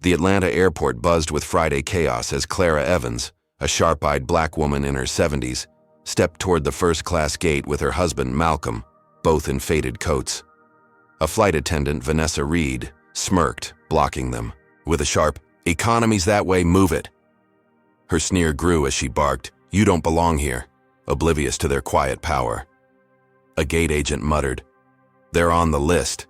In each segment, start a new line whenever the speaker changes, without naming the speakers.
The Atlanta airport buzzed with Friday chaos as Clara Evans, a sharp-eyed black woman in her 70s, stepped toward the first-class gate with her husband Malcolm, both in faded coats. A flight attendant, Vanessa Reed, smirked, blocking them, with a sharp, "Economy's that way, move it." Her sneer grew as she barked, "You don't belong here," oblivious to their quiet power. A gate agent muttered, "They're on the list."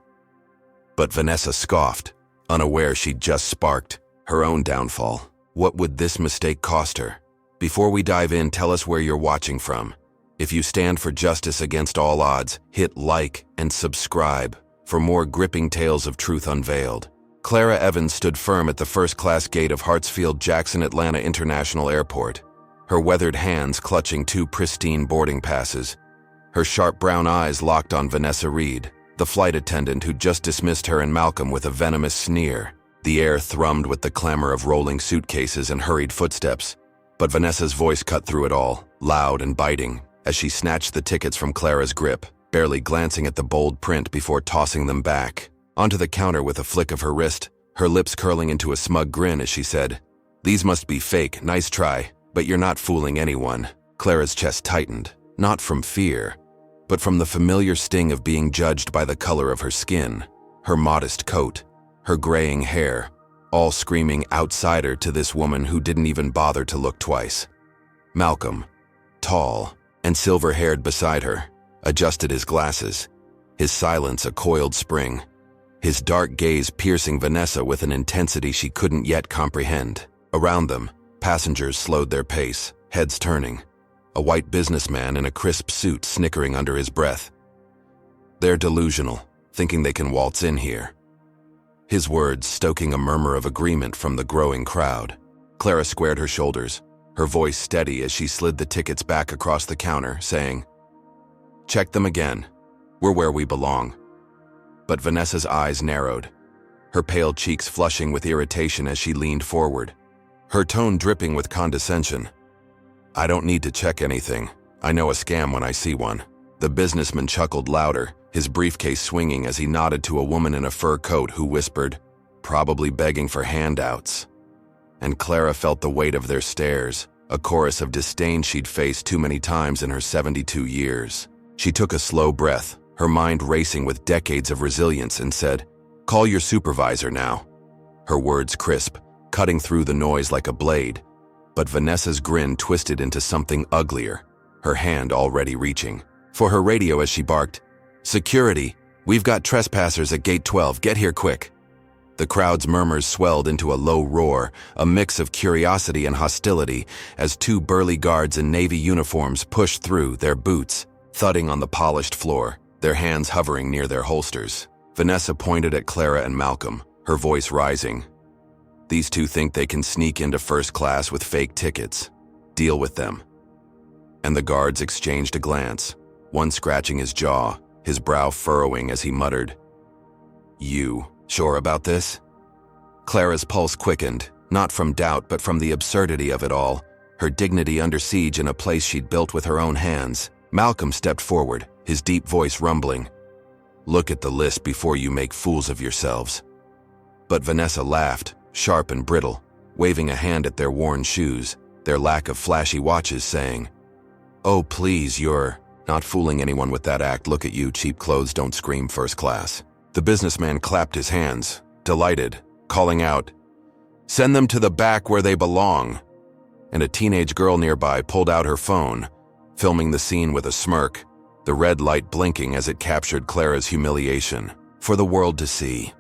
But Vanessa scoffed, unaware she'd just sparked her own downfall. What would this mistake cost her? Before we dive in, tell us where you're watching from. If you stand for justice against all odds, hit like and subscribe for more gripping tales of truth unveiled. Clara Evans stood firm at the first-class gate of Hartsfield-Jackson Atlanta International Airport, her weathered hands clutching two pristine boarding passes. Her sharp brown eyes locked on Vanessa Reed, the flight attendant who just dismissed her and Malcolm with a venomous sneer. The air thrummed with the clamor of rolling suitcases and hurried footsteps, but Vanessa's voice cut through it all, loud and biting, as she snatched the tickets from Clara's grip, barely glancing at the bold print before tossing them back onto the counter with a flick of her wrist, her lips curling into a smug grin as she said, "These must be fake, nice try, but you're not fooling anyone." Clara's chest tightened, not from fear, but from the familiar sting of being judged by the color of her skin, her modest coat, her graying hair, all screaming outsider to this woman who didn't even bother to look twice. Malcolm, tall and silver-haired beside her, adjusted his glasses, his silence a coiled spring, his dark gaze piercing Vanessa with an intensity she couldn't yet comprehend. Around them, passengers slowed their pace, heads turning, a white businessman in a crisp suit snickering under his breath. "They're delusional, thinking they can waltz in here." His words stoking a murmur of agreement from the growing crowd. Clara squared her shoulders, her voice steady as she slid the tickets back across the counter, saying, "Check them again. We're where we belong." But Vanessa's eyes narrowed, her pale cheeks flushing with irritation as she leaned forward, her tone dripping with condescension. "I don't need to check anything. I know a scam when I see one." The businessman chuckled louder, his briefcase swinging as he nodded to a woman in a fur coat who whispered, "Probably begging for handouts." And Clara felt the weight of their stares, a chorus of disdain she'd faced too many times in her 72 years. She took a slow breath, her mind racing with decades of resilience, and said, "Call your supervisor now." Her words crisp, cutting through the noise like a blade, but Vanessa's grin twisted into something uglier, her hand already reaching for her radio as she barked, "Security, we've got trespassers at Gate 12, get here quick." The crowd's murmurs swelled into a low roar, a mix of curiosity and hostility, as two burly guards in Navy uniforms pushed through, their boots thudding on the polished floor, their hands hovering near their holsters. Vanessa pointed at Clara and Malcolm, her voice rising. "These two think they can sneak into first class with fake tickets. Deal with them." And the guards exchanged a glance, one scratching his jaw, his brow furrowing as he muttered, "You sure about this?" Clara's pulse quickened, not from doubt but from the absurdity of it all, her dignity under siege in a place she'd built with her own hands. Malcolm stepped forward, his deep voice rumbling, "Look at the list before you make fools of yourselves." But Vanessa laughed, sharp and brittle, waving a hand at their worn shoes, their lack of flashy watches, saying, "Oh please, you're not fooling anyone with that act. Look at you, cheap clothes don't scream first class." The businessman clapped his hands, delighted, calling out, "Send them to the back where they belong." And a teenage girl nearby pulled out her phone, filming the scene with a smirk, the red light blinking as it captured Clara's humiliation for the world to see.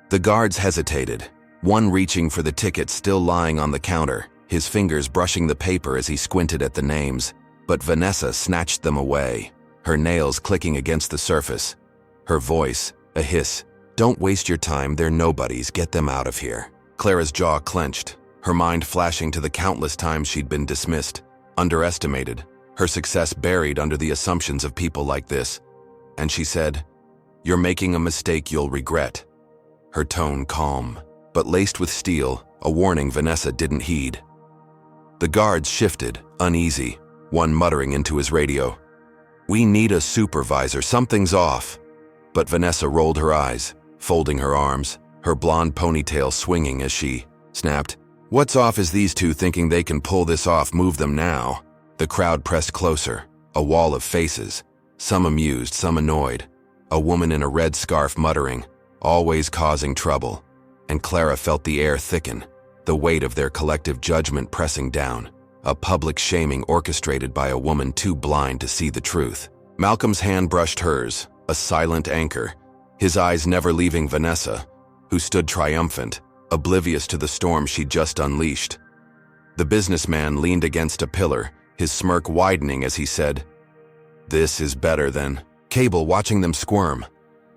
The guards hesitated, one reaching for the ticket still lying on the counter, his fingers brushing the paper as he squinted at the names, but Vanessa snatched them away, her nails clicking against the surface, her voice a hiss, "Don't waste your time, they're nobodies, get them out of here." Clara's jaw clenched, her mind flashing to the countless times she'd been dismissed, underestimated, her success buried under the assumptions of people like this, and she said, "You're making a mistake you'll regret." Her tone calm, but laced with steel, a warning Vanessa didn't heed. The guards shifted, uneasy, one muttering into his radio, "We need a supervisor, something's off." But Vanessa rolled her eyes, folding her arms, her blonde ponytail swinging as she snapped, "What's off is these two thinking they can pull this off, move them now." The crowd pressed closer, a wall of faces, some amused, some annoyed. A woman in a red scarf muttering, "Always causing trouble." And Clara felt the air thicken, the weight of their collective judgment pressing down, a public shaming orchestrated by a woman too blind to see the truth. Malcolm's hand brushed hers, a silent anchor, his eyes never leaving Vanessa, who stood triumphant, oblivious to the storm she'd just unleashed. The businessman leaned against a pillar, his smirk widening as he said, "This is better than..." Cable watching them squirm,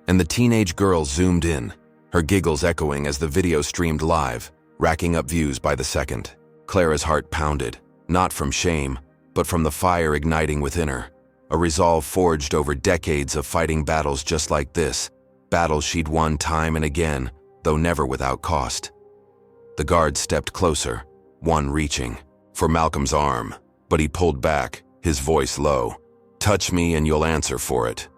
and the teenage girl zoomed in, her giggles echoing as the video streamed live, racking up views by the second. Clara's heart pounded, not from shame, but from the fire igniting within her, a resolve forged over decades of fighting battles just like this, battles she'd won time and again, though never without cost. The guard stepped closer, one reaching for Malcolm's arm, but he pulled back, his voice low. "Touch me and you'll answer for it."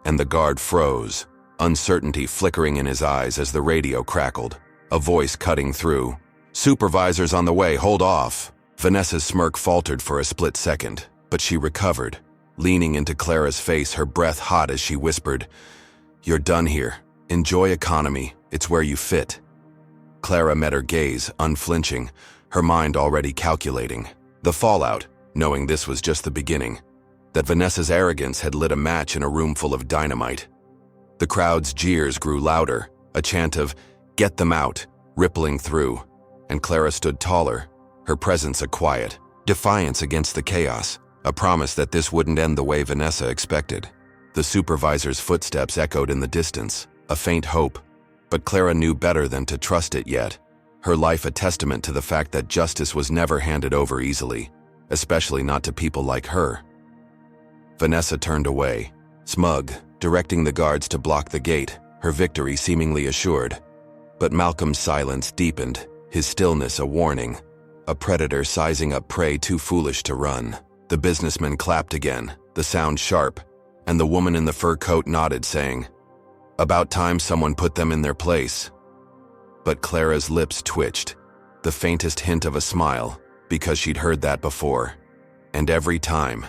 And the guard froze, uncertainty flickering in his eyes as the radio crackled, a voice cutting through. "Supervisor's on the way, hold off." Vanessa's smirk faltered for a split second, but she recovered, leaning into Clara's face, her breath hot as she whispered, "You're done here. Enjoy economy, it's where you fit." Clara met her gaze, unflinching, her mind already calculating the fallout, knowing this was just the beginning, that Vanessa's arrogance had lit a match in a room full of dynamite. The crowd's jeers grew louder, a chant of, "Get them out," rippling through, and Clara stood taller, her presence a quiet defiance against the chaos, a promise that this wouldn't end the way Vanessa expected. The supervisor's footsteps echoed in the distance, a faint hope, but Clara knew better than to trust it yet, her life a testament to the fact that justice was never handed over easily, especially not to people like her. Vanessa turned away, smug, directing the guards to block the gate, her victory seemingly assured. But Malcolm's silence deepened, his stillness a warning, a predator sizing up prey too foolish to run. The businessman clapped again, the sound sharp, and the woman in the fur coat nodded, saying, "About time someone put them in their place." But Clara's lips twitched, the faintest hint of a smile, because she'd heard that before. And every time,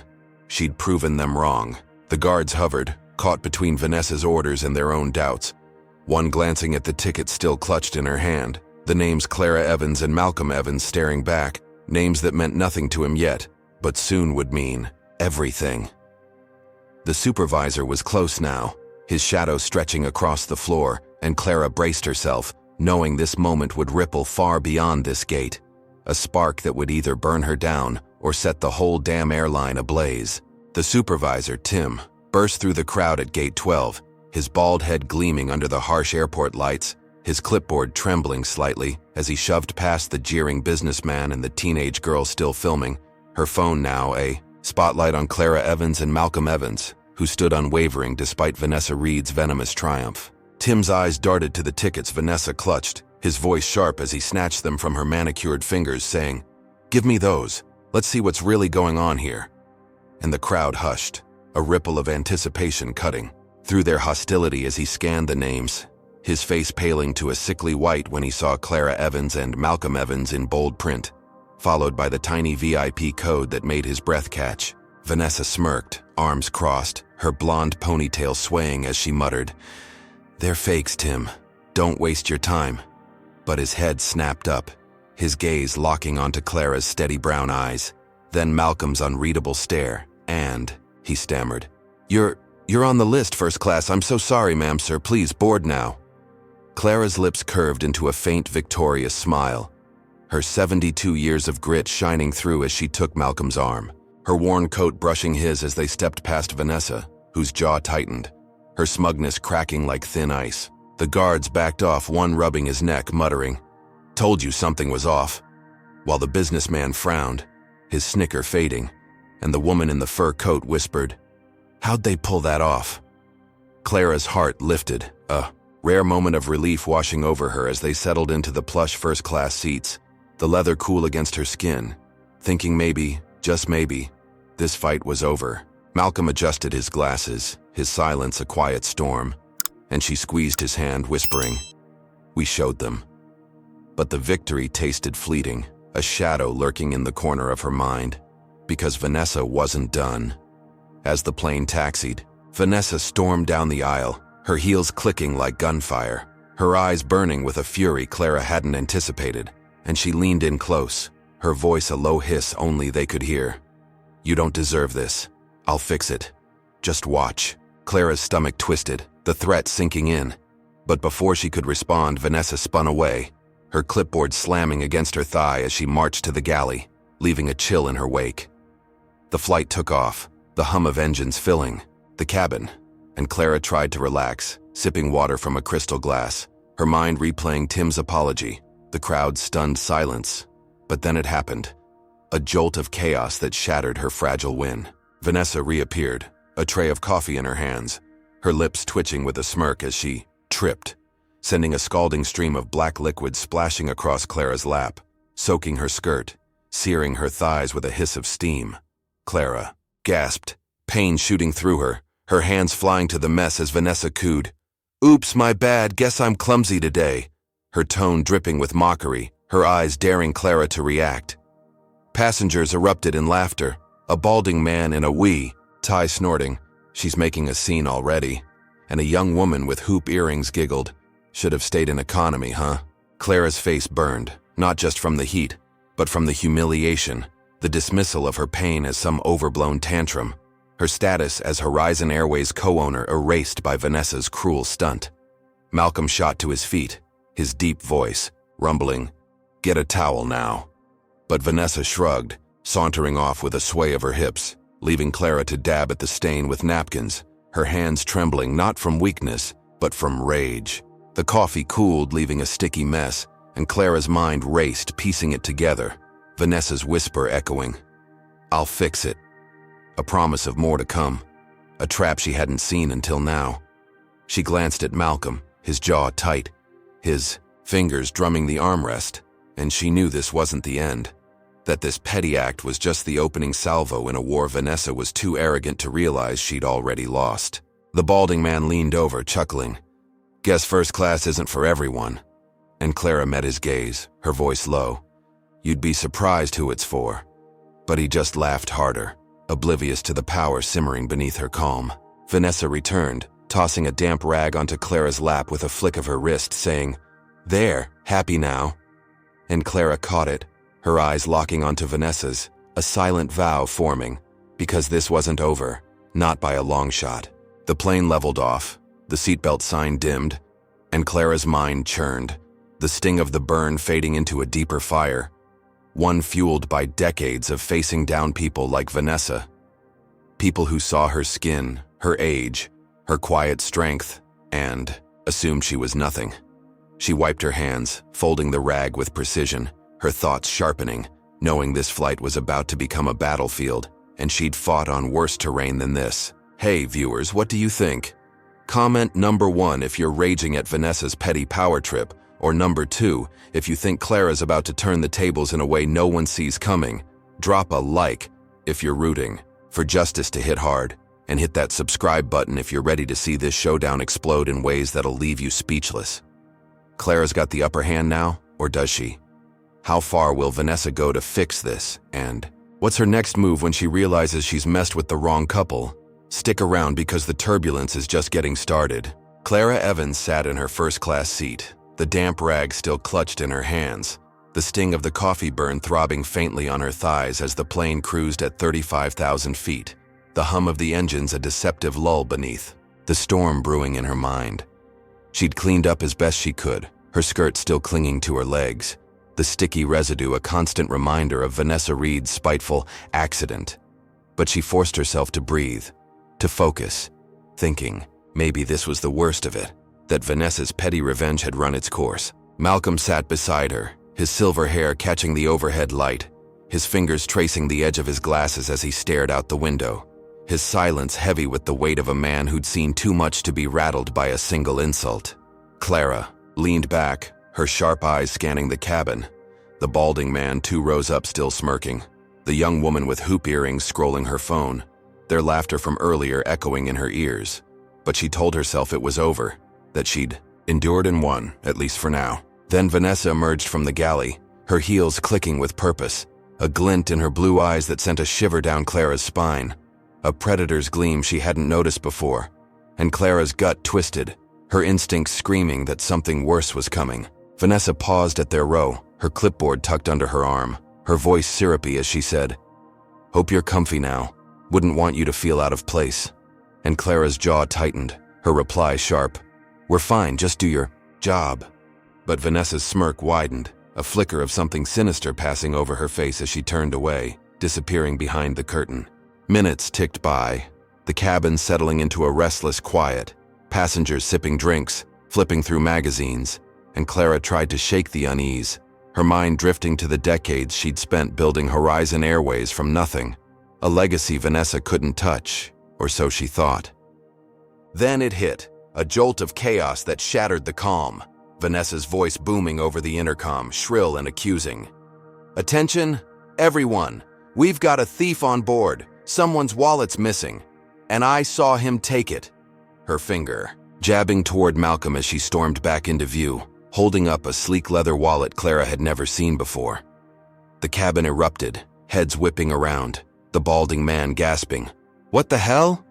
she'd proven them wrong. The guards hovered, caught between Vanessa's orders and their own doubts, one glancing at the ticket still clutched in her hand, the names Clara Evans and Malcolm Evans staring back, names that meant nothing to him yet, but soon would mean everything. The supervisor was close now, his shadow stretching across the floor, and Clara braced herself, knowing this moment would ripple far beyond this gate, a spark that would either burn her down or set the whole damn airline ablaze. The supervisor, Tim, burst through the crowd at gate 12, his bald head gleaming under the harsh airport lights, his clipboard trembling slightly as he shoved past the jeering businessman and the teenage girl still filming, her phone now a spotlight on Clara Evans and Malcolm Evans, who stood unwavering despite Vanessa Reed's venomous triumph. Tim's eyes darted to the tickets Vanessa clutched, his voice sharp as he snatched them from her manicured fingers, saying, "Give me those. Let's see what's really going on here." And the crowd hushed, a ripple of anticipation cutting through their hostility as he scanned the names, his face paling to a sickly white when he saw Clara Evans and Malcolm Evans in bold print, followed by the tiny VIP code that made his breath catch. Vanessa smirked, arms crossed, her blonde ponytail swaying as she muttered, "They're fakes, Tim. Don't waste your time." But his head snapped up, his gaze locking onto Clara's steady brown eyes, then Malcolm's unreadable stare, and, he stammered, You're on the list, first class. I'm so sorry, ma'am, sir. Please, board now." Clara's lips curved into a faint, victorious smile, her 72 years of grit shining through as she took Malcolm's arm, her worn coat brushing his as they stepped past Vanessa, whose jaw tightened, her smugness cracking like thin ice. The guards backed off, one rubbing his neck, muttering, "Told you something was off," while the businessman frowned, his snicker fading, and the woman in the fur coat whispered, "How'd they pull that off?" Clara's heart lifted, a rare moment of relief washing over her as they settled into the plush first-class seats, the leather cool against her skin, thinking maybe, just maybe, this fight was over. Malcolm adjusted his glasses, his silence a quiet storm, and she squeezed his hand, whispering, We showed them. But the victory tasted fleeting, a shadow lurking in the corner of her mind, because Vanessa wasn't done. As the plane taxied, Vanessa stormed down the aisle, her heels clicking like gunfire, her eyes burning with a fury Clara hadn't anticipated, and she leaned in close, her voice a low hiss only they could hear. "You don't deserve this. I'll fix it. Just watch." Clara's stomach twisted, the threat sinking in. But before she could respond, Vanessa spun away, her clipboard slamming against her thigh as she marched to the galley, leaving a chill in her wake. The flight took off, the hum of engines filling the cabin, and Clara tried to relax, sipping water from a crystal glass, her mind replaying Tim's apology, the crowd's stunned silence. But then it happened, a jolt of chaos that shattered her fragile win. Vanessa reappeared, a tray of coffee in her hands, her lips twitching with a smirk as she tripped, sending a scalding stream of black liquid splashing across Clara's lap, soaking her skirt, searing her thighs with a hiss of steam. Clara gasped, pain shooting through her hands flying to the mess as Vanessa cooed, "Oops, my bad, guess I'm clumsy today," her tone dripping with mockery, her eyes daring Clara to react. Passengers erupted in laughter, a balding man in a wee tie snorting, "She's making a scene already," and a young woman with hoop earrings giggled, "Should have stayed in economy, huh?" Clara's face burned, not just from the heat, but from the humiliation, the dismissal of her pain as some overblown tantrum, her status as Horizon Airways co-owner erased by Vanessa's cruel stunt. Malcolm shot to his feet, his deep voice rumbling, "Get a towel now." But Vanessa shrugged, sauntering off with a sway of her hips, leaving Clara to dab at the stain with napkins, her hands trembling not from weakness, but from rage. The coffee cooled, leaving a sticky mess, and Clara's mind raced, piecing it together, Vanessa's whisper echoing, "I'll fix it." A promise of more to come, a trap she hadn't seen until now. She glanced at Malcolm, his jaw tight, his fingers drumming the armrest, and she knew this wasn't the end, that this petty act was just the opening salvo in a war Vanessa was too arrogant to realize she'd already lost. The balding man leaned over, chuckling, "Guess first class isn't for everyone." And Clara met his gaze, her voice low, "You'd be surprised who it's for." But he just laughed harder, oblivious to the power simmering beneath her calm. Vanessa returned, tossing a damp rag onto Clara's lap with a flick of her wrist, saying, "There, happy now?" And Clara caught it, her eyes locking onto Vanessa's, a silent vow forming, because this wasn't over, not by a long shot. The plane leveled off, the seatbelt sign dimmed, and Clara's mind churned, the sting of the burn fading into a deeper fire, one fueled by decades of facing down people like Vanessa. People who saw her skin, her age, her quiet strength, and assumed she was nothing. She wiped her hands, folding the rag with precision, her thoughts sharpening, knowing this flight was about to become a battlefield, and she'd fought on worse terrain than this. Hey, viewers, what do you think? Comment number 1 if you're raging at Vanessa's petty power trip, or number 2 if you think Clara's about to turn the tables in a way no one sees coming. Drop a like if you're rooting for justice to hit hard, and hit that subscribe button if you're ready to see this showdown explode in ways that'll leave you speechless. Clara's got the upper hand now, or does she? How far will Vanessa go to fix this, and what's her next move when she realizes she's messed with the wrong couple? Stick around because the turbulence is just getting started. Clara Evans sat in her first-class seat, the damp rag still clutched in her hands, the sting of the coffee burn throbbing faintly on her thighs as the plane cruised at 35,000 feet, the hum of the engines a deceptive lull beneath, the storm brewing in her mind. She'd cleaned up as best she could, her skirt still clinging to her legs, the sticky residue a constant reminder of Vanessa Reed's spiteful accident. But she forced herself to breathe, to focus, thinking maybe this was the worst of it, that Vanessa's petty revenge had run its course. Malcolm sat beside her, his silver hair catching the overhead light, his fingers tracing the edge of his glasses as he stared out the window, his silence heavy with the weight of a man who'd seen too much to be rattled by a single insult. Clara leaned back, her sharp eyes scanning the cabin, the balding man 2 rows up still smirking, the young woman with hoop earrings scrolling her phone, their laughter from earlier echoing in her ears. But she told herself it was over, that she'd Endured and won, at least for now. Then Vanessa emerged from the galley, her heels clicking with purpose, a glint in her blue eyes that sent a shiver down Clara's spine, a predator's gleam she hadn't noticed before, and Clara's gut twisted, her instincts screaming that something worse was coming. Vanessa paused at their row, her clipboard tucked under her arm, her voice syrupy as she said, "Hope you're comfy now. Wouldn't want you to feel out of place." And Clara's jaw tightened, her reply sharp, "We're fine, just do your job." But Vanessa's smirk widened, a flicker of something sinister passing over her face as she turned away, disappearing behind the curtain. Minutes ticked by, the cabin settling into a restless quiet, passengers sipping drinks, flipping through magazines, and Clara tried to shake the unease, her mind drifting to the decades she'd spent building Horizon Airways from nothing, a legacy Vanessa couldn't touch, or so she thought. Then it hit, a jolt of chaos that shattered the calm, Vanessa's voice booming over the intercom, shrill and accusing. "Attention, everyone, we've got a thief on board, someone's wallet's missing, and I saw him take it." Her finger, jabbing toward Malcolm as she stormed back into view, holding up a sleek leather wallet Clara had never seen before. The cabin erupted, heads whipping around, the balding man gasping, "What the hell?"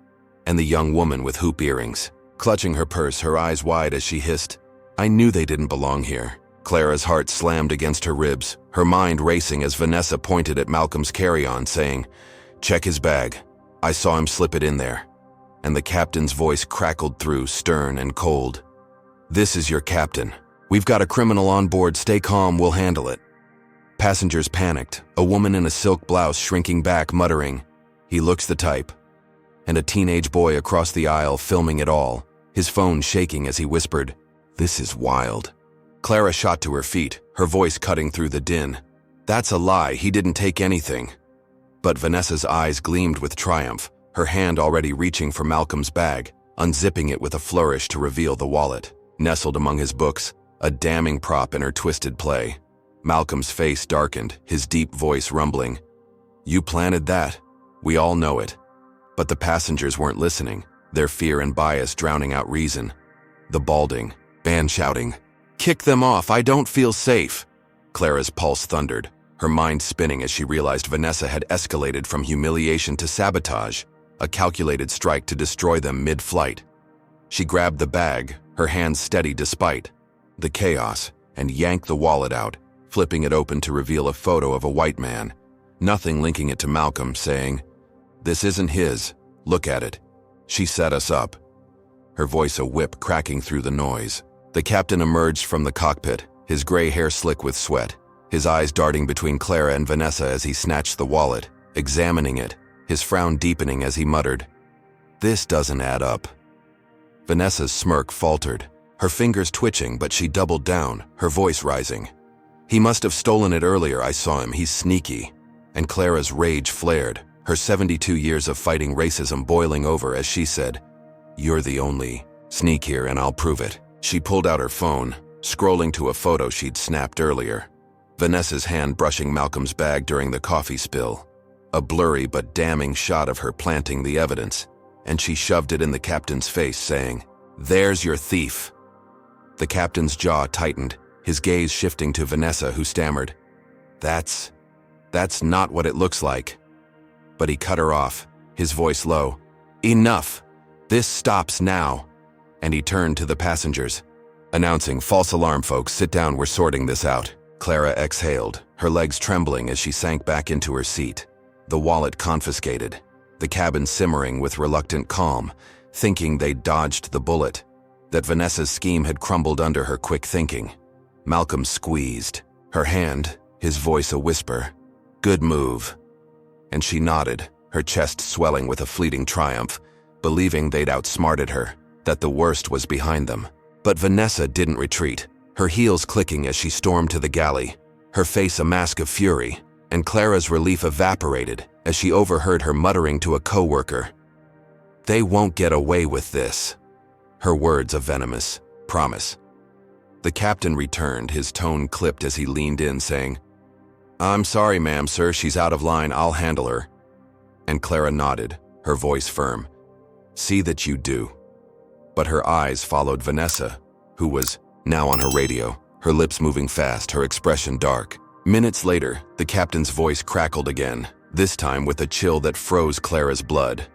And the young woman with hoop earrings, clutching her purse, her eyes wide as she hissed, "I knew they didn't belong here." Clara's heart slammed against her ribs, her mind racing as Vanessa pointed at Malcolm's carry-on, saying, "Check his bag. I saw him slip it in there." And the captain's voice crackled through, stern and cold. "This is your captain. We've got a criminal on board. Stay calm, we'll handle it." Passengers panicked, a woman in a silk blouse shrinking back, muttering, "He looks the type." And a teenage boy across the aisle filming it all, his phone shaking as he whispered, "This is wild." Clara shot to her feet, her voice cutting through the din. "That's a lie, he didn't take anything." But Vanessa's eyes gleamed with triumph, her hand already reaching for Malcolm's bag, unzipping it with a flourish to reveal the wallet, nestled among his books, a damning prop in her twisted play. Malcolm's face darkened, his deep voice rumbling, "You planted that. We all know it." But the passengers weren't listening, their fear and bias drowning out reason. The balding, man shouting, "Kick them off, I don't feel safe." Clara's pulse thundered, her mind spinning as she realized Vanessa had escalated from humiliation to sabotage, a calculated strike to destroy them mid-flight. She grabbed the bag, her hands steady despite the chaos, and yanked the wallet out, flipping it open to reveal a photo of a white man, nothing linking it to Malcolm, saying, "This isn't his. Look at it. She set us up." Her voice a whip cracking through the noise. The captain emerged from the cockpit, his gray hair slick with sweat, his eyes darting between Clara and Vanessa as he snatched the wallet, examining it, his frown deepening as he muttered, "This doesn't add up." Vanessa's smirk faltered, her fingers twitching, but she doubled down, her voice rising. "He must have stolen it earlier, I saw him, he's sneaky." And Clara's rage flared, her 72 years of fighting racism boiling over as she said, "You're the only sneak here and I'll prove it." She pulled out her phone, scrolling to a photo she'd snapped earlier. Vanessa's hand brushing Malcolm's bag during the coffee spill. A blurry but damning shot of her planting the evidence, and she shoved it in the captain's face, saying, "There's your thief." The captain's jaw tightened, his gaze shifting to Vanessa, who stammered, That's not what it looks like." But he cut her off, his voice low. "Enough. This stops now." And he turned to the passengers, announcing, "False alarm, folks, sit down, we're sorting this out." Clara exhaled, her legs trembling as she sank back into her seat, the wallet confiscated, the cabin simmering with reluctant calm, thinking they'd dodged the bullet, that Vanessa's scheme had crumbled under her quick thinking. Malcolm squeezed, her hand, his voice a whisper, "Good move." And she nodded, her chest swelling with a fleeting triumph, believing they'd outsmarted her, that the worst was behind them. But Vanessa didn't retreat, her heels clicking as she stormed to the galley, her face a mask of fury, and Clara's relief evaporated as she overheard her muttering to a coworker, "They won't get away with this." Her words a venomous promise. The captain returned, his tone clipped as he leaned in, saying, "I'm sorry, ma'am, sir, she's out of line, I'll handle her." And Clara nodded, her voice firm, "See that you do." But her eyes followed Vanessa, who was now on her radio, her lips moving fast, her expression dark. Minutes later, the captain's voice crackled again, this time with a chill that froze Clara's blood.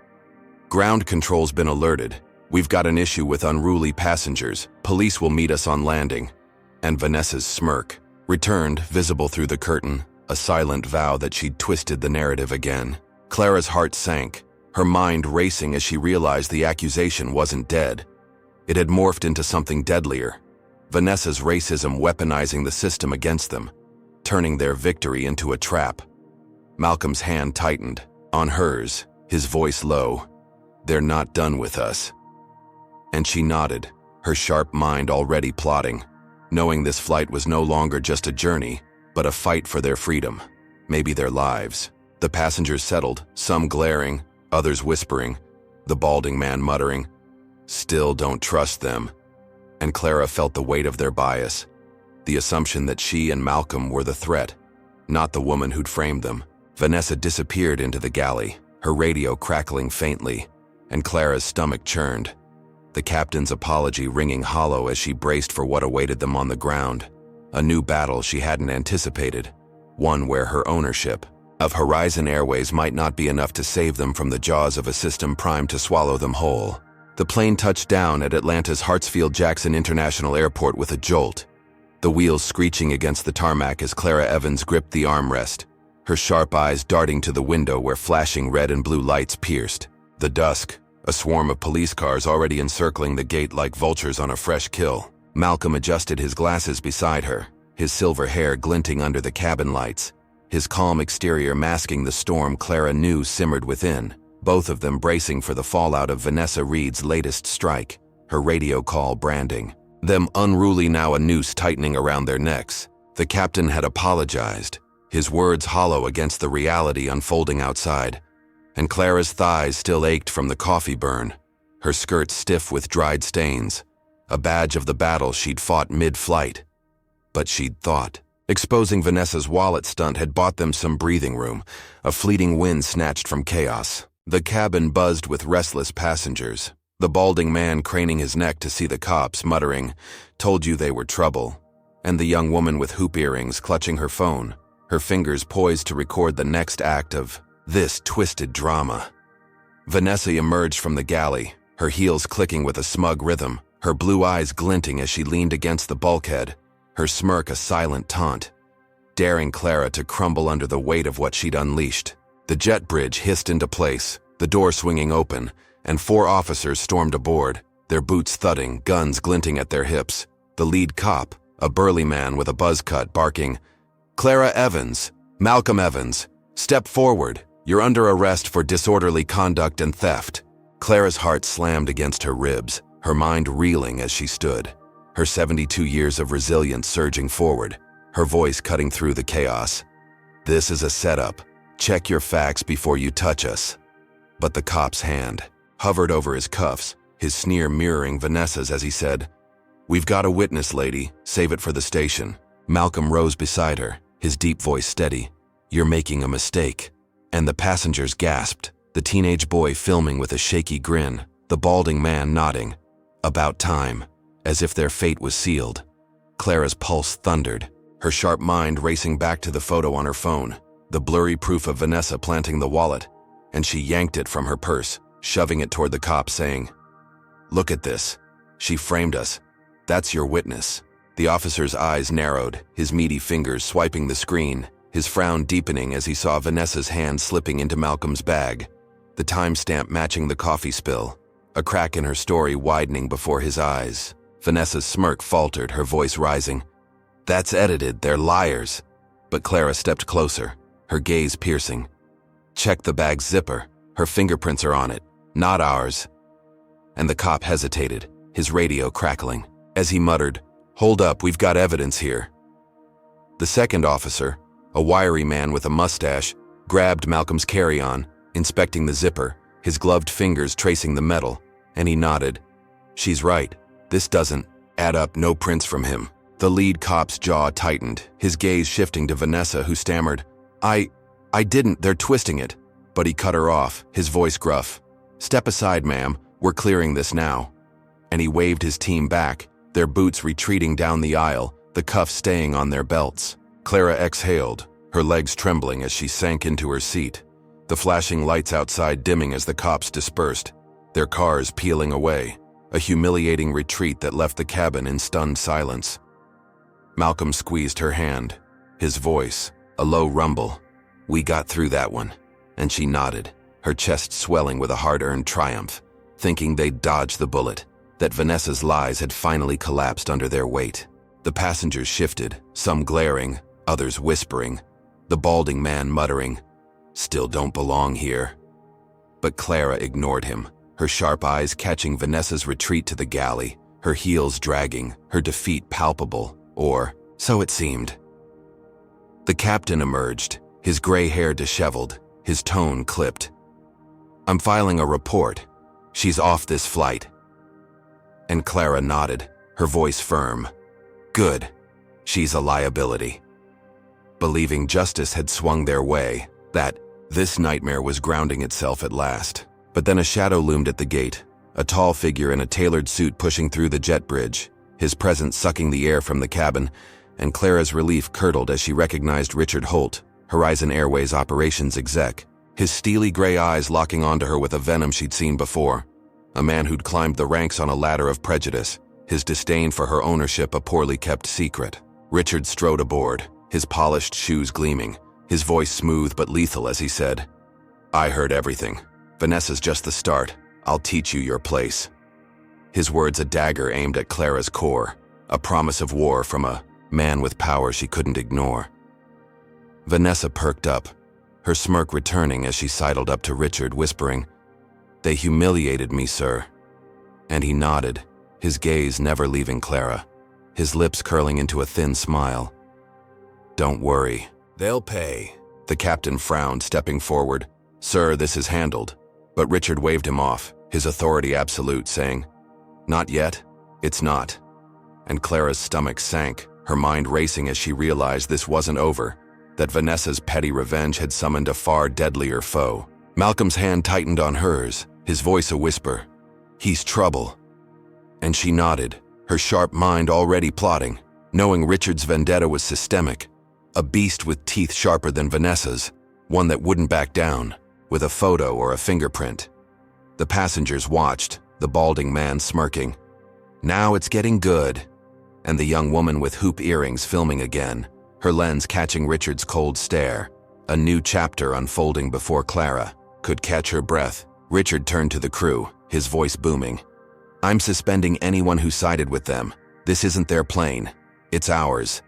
"Ground control's been alerted. We've got an issue with unruly passengers. Police will meet us on landing." And Vanessa's smirk returned, visible through the curtain, a silent vow that she'd twisted the narrative again. Clara's heart sank, her mind racing as she realized the accusation wasn't dead. It had morphed into something deadlier. Vanessa's racism weaponizing the system against them, turning their victory into a trap. Malcolm's hand tightened on hers, his voice low. "They're not done with us." And she nodded, her sharp mind already plotting, knowing this flight was no longer just a journey, but a fight for their freedom, maybe their lives. The passengers settled, some glaring, others whispering, the balding man muttering, "Still don't trust them." And Clara felt the weight of their bias, the assumption that she and Malcolm were the threat, not the woman who'd framed them. Vanessa disappeared into the galley, her radio crackling faintly, and Clara's stomach churned, the captain's apology ringing hollow as she braced for what awaited them on the ground. A new battle she hadn't anticipated, one where her ownership of Horizon Airways might not be enough to save them from the jaws of a system primed to swallow them whole. The plane touched down at Atlanta's Hartsfield-Jackson International Airport with a jolt, the wheels screeching against the tarmac as Clara Evans gripped the armrest, her sharp eyes darting to the window where flashing red and blue lights pierced. The dusk, a swarm of police cars already encircling the gate like vultures on a fresh kill. Malcolm adjusted his glasses beside her, his silver hair glinting under the cabin lights, his calm exterior masking the storm Clara knew simmered within, both of them bracing for the fallout of Vanessa Reed's latest strike, her radio call branding them unruly, now a noose tightening around their necks. The captain had apologized, his words hollow against the reality unfolding outside, and Clara's thighs still ached from the coffee burn, her skirt stiff with dried stains, a badge of the battle she'd fought mid-flight. But she'd thought. Exposing Vanessa's wallet stunt had bought them some breathing room, a fleeting wind snatched from chaos. The cabin buzzed with restless passengers, the balding man craning his neck to see the cops, muttering, "Told you they were trouble," and the young woman with hoop earrings clutching her phone, her fingers poised to record the next act of this twisted drama. Vanessa emerged from the galley, her heels clicking with a smug rhythm, her blue eyes glinting as she leaned against the bulkhead, her smirk a silent taunt, daring Clara to crumble under the weight of what she'd unleashed. The jet bridge hissed into place, the door swinging open, and 4 officers stormed aboard, their boots thudding, guns glinting at their hips. The lead cop, a burly man with a buzz cut, barking, "Clara Evans, Malcolm Evans, step forward. You're under arrest for disorderly conduct and theft." Clara's heart slammed against her ribs, her mind reeling as she stood, her 72 years of resilience surging forward, her voice cutting through the chaos. "This is a setup. Check your facts before you touch us." But the cop's hand hovered over his cuffs, his sneer mirroring Vanessa's as he said, "We've got a witness, lady. Save it for the station." Malcolm rose beside her, his deep voice steady. "You're making a mistake." And the passengers gasped, the teenage boy filming with a shaky grin, the balding man nodding. About time, as if their fate was sealed. Clara's pulse thundered, her sharp mind racing back to the photo on her phone, the blurry proof of Vanessa planting the wallet, and she yanked it from her purse, shoving it toward the cop, saying, "Look at this. She framed us. That's your witness." The officer's eyes narrowed, his meaty fingers swiping the screen, his frown deepening as he saw Vanessa's hand slipping into Malcolm's bag, the timestamp matching the coffee spill, a crack in her story widening before his eyes. Vanessa's smirk faltered, her voice rising. "That's edited, they're liars." But Clara stepped closer, her gaze piercing. "Check the bag's zipper. Her fingerprints are on it, not ours." And the cop hesitated, his radio crackling, as he muttered, "Hold up, we've got evidence here." The second officer, a wiry man with a mustache, grabbed Malcolm's carry-on, inspecting the zipper, his gloved fingers tracing the metal, and he nodded. "She's right. This doesn't add up, no prints from him." The lead cop's jaw tightened, his gaze shifting to Vanessa, who stammered, I didn't, they're twisting it." But he cut her off, his voice gruff. "Step aside, ma'am, we're clearing this now." And he waved his team back, their boots retreating down the aisle, the cuffs staying on their belts. Clara exhaled, her legs trembling as she sank into her seat, the flashing lights outside dimming as the cops dispersed, their cars peeling away, a humiliating retreat that left the cabin in stunned silence. Malcolm squeezed her hand, his voice, a low rumble. "We got through that one." And she nodded, her chest swelling with a hard-earned triumph, thinking they'd dodged the bullet, that Vanessa's lies had finally collapsed under their weight. The passengers shifted, some glaring, others whispering, the balding man muttering, "Still don't belong here." But Clara ignored him, her sharp eyes catching Vanessa's retreat to the galley, her heels dragging, her defeat palpable, or so it seemed. The captain emerged, his gray hair disheveled, his tone clipped. "I'm filing a report. She's off this flight." And Clara nodded, her voice firm. "Good. She's a liability." Believing justice had swung their way, that this nightmare was grounding itself at last. But then a shadow loomed at the gate, a tall figure in a tailored suit pushing through the jet bridge, his presence sucking the air from the cabin, and Clara's relief curdled as she recognized Richard Holt, Horizon Airways operations exec, his steely gray eyes locking onto her with a venom she'd seen before. A man who'd climbed the ranks on a ladder of prejudice, his disdain for her ownership a poorly kept secret. Richard strode aboard, his polished shoes gleaming, his voice smooth but lethal as he said, "I heard everything. Vanessa's just the start. I'll teach you your place." His words a dagger aimed at Clara's core, a promise of war from a man with power she couldn't ignore. Vanessa perked up, her smirk returning as she sidled up to Richard, whispering, "They humiliated me, sir." And he nodded, his gaze never leaving Clara, his lips curling into a thin smile. "Don't worry, they'll pay." The captain frowned, stepping forward. "Sir, this is handled." But Richard waved him off, his authority absolute, saying, "Not yet. It's not." And Clara's stomach sank, her mind racing as she realized this wasn't over, that Vanessa's petty revenge had summoned a far deadlier foe. Malcolm's hand tightened on hers, his voice a whisper, "He's trouble." And she nodded, her sharp mind already plotting, knowing Richard's vendetta was systemic, a beast with teeth sharper than Vanessa's, one that wouldn't back down, with a photo or a fingerprint. The passengers watched, the balding man smirking. "Now it's getting good." And the young woman with hoop earrings filming again, her lens catching Richard's cold stare, a new chapter unfolding before Clara could catch her breath. Richard turned to the crew, his voice booming. "I'm suspending anyone who sided with them. This isn't their plane. It's ours."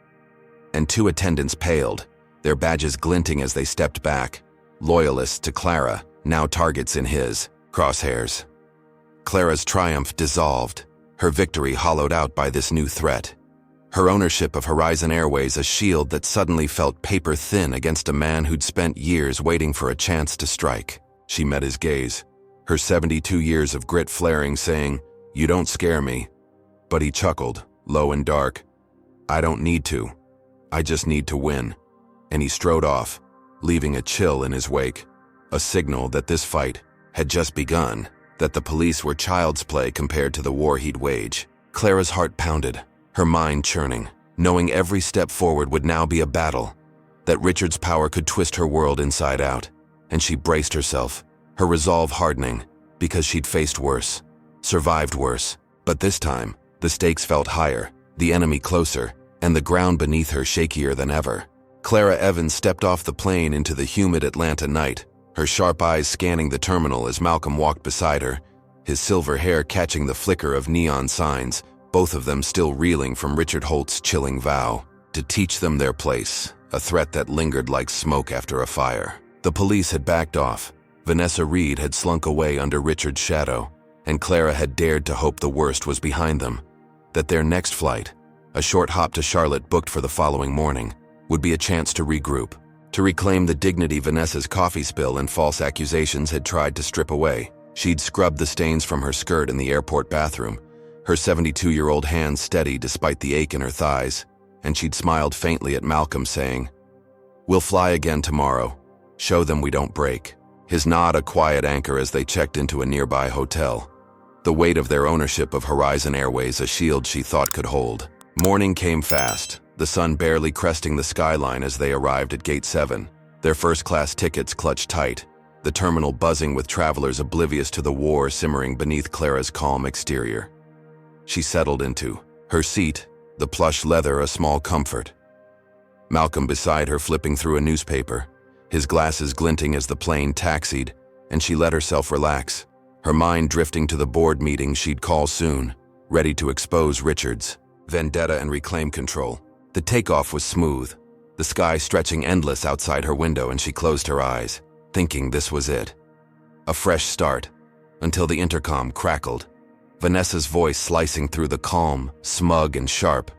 And two attendants paled, their badges glinting as they stepped back, loyalists to Clara, now targets in his crosshairs. Clara's triumph dissolved, her victory hollowed out by this new threat. Her ownership of Horizon Airways a shield that suddenly felt paper thin against a man who'd spent years waiting for a chance to strike. She met his gaze, her 72 years of grit flaring, saying, "You don't scare me." But he chuckled, low and dark. "I don't need to. I just need to win." And he strode off, leaving a chill in his wake, a signal that this fight had just begun, that the police were child's play compared to the war he'd wage. Clara's heart pounded, her mind churning, knowing every step forward would now be a battle, that Richard's power could twist her world inside out, and she braced herself, her resolve hardening, because she'd faced worse, survived worse, but this time, the stakes felt higher, the enemy closer, and the ground beneath her shakier than ever. Clara Evans stepped off the plane into the humid Atlanta night, her sharp eyes scanning the terminal as Malcolm walked beside her, his silver hair catching the flicker of neon signs, both of them still reeling from Richard Holt's chilling vow to teach them their place, a threat that lingered like smoke after a fire. The police had backed off, Vanessa Reed had slunk away under Richard's shadow, and Clara had dared to hope the worst was behind them, that their next flight, a short hop to Charlotte booked for the following morning, would be a chance to regroup, to reclaim the dignity Vanessa's coffee spill and false accusations had tried to strip away. She'd scrubbed the stains from her skirt in the airport bathroom, her 72-year-old hands steady despite the ache in her thighs, and she'd smiled faintly at Malcolm, saying, "We'll fly again tomorrow. Show them we don't break." His nod a quiet anchor as they checked into a nearby hotel. the weight of their ownership of Horizon Airways a shield she thought could hold. Morning came fast, the sun barely cresting the skyline as they arrived at Gate 7, their first-class tickets clutched tight, the terminal buzzing with travelers oblivious to the war simmering beneath Clara's calm exterior. She settled into her seat, the plush leather a small comfort. Malcolm beside her flipping through a newspaper, his glasses glinting as the plane taxied, and she let herself relax, her mind drifting to the board meeting she'd call soon, ready to expose Richard's vendetta and reclaim control. The takeoff was smooth, the sky stretching endless outside her window, and she closed her eyes, thinking this was it. A fresh start, until the intercom crackled, Vanessa's voice slicing through the calm, smug and sharp.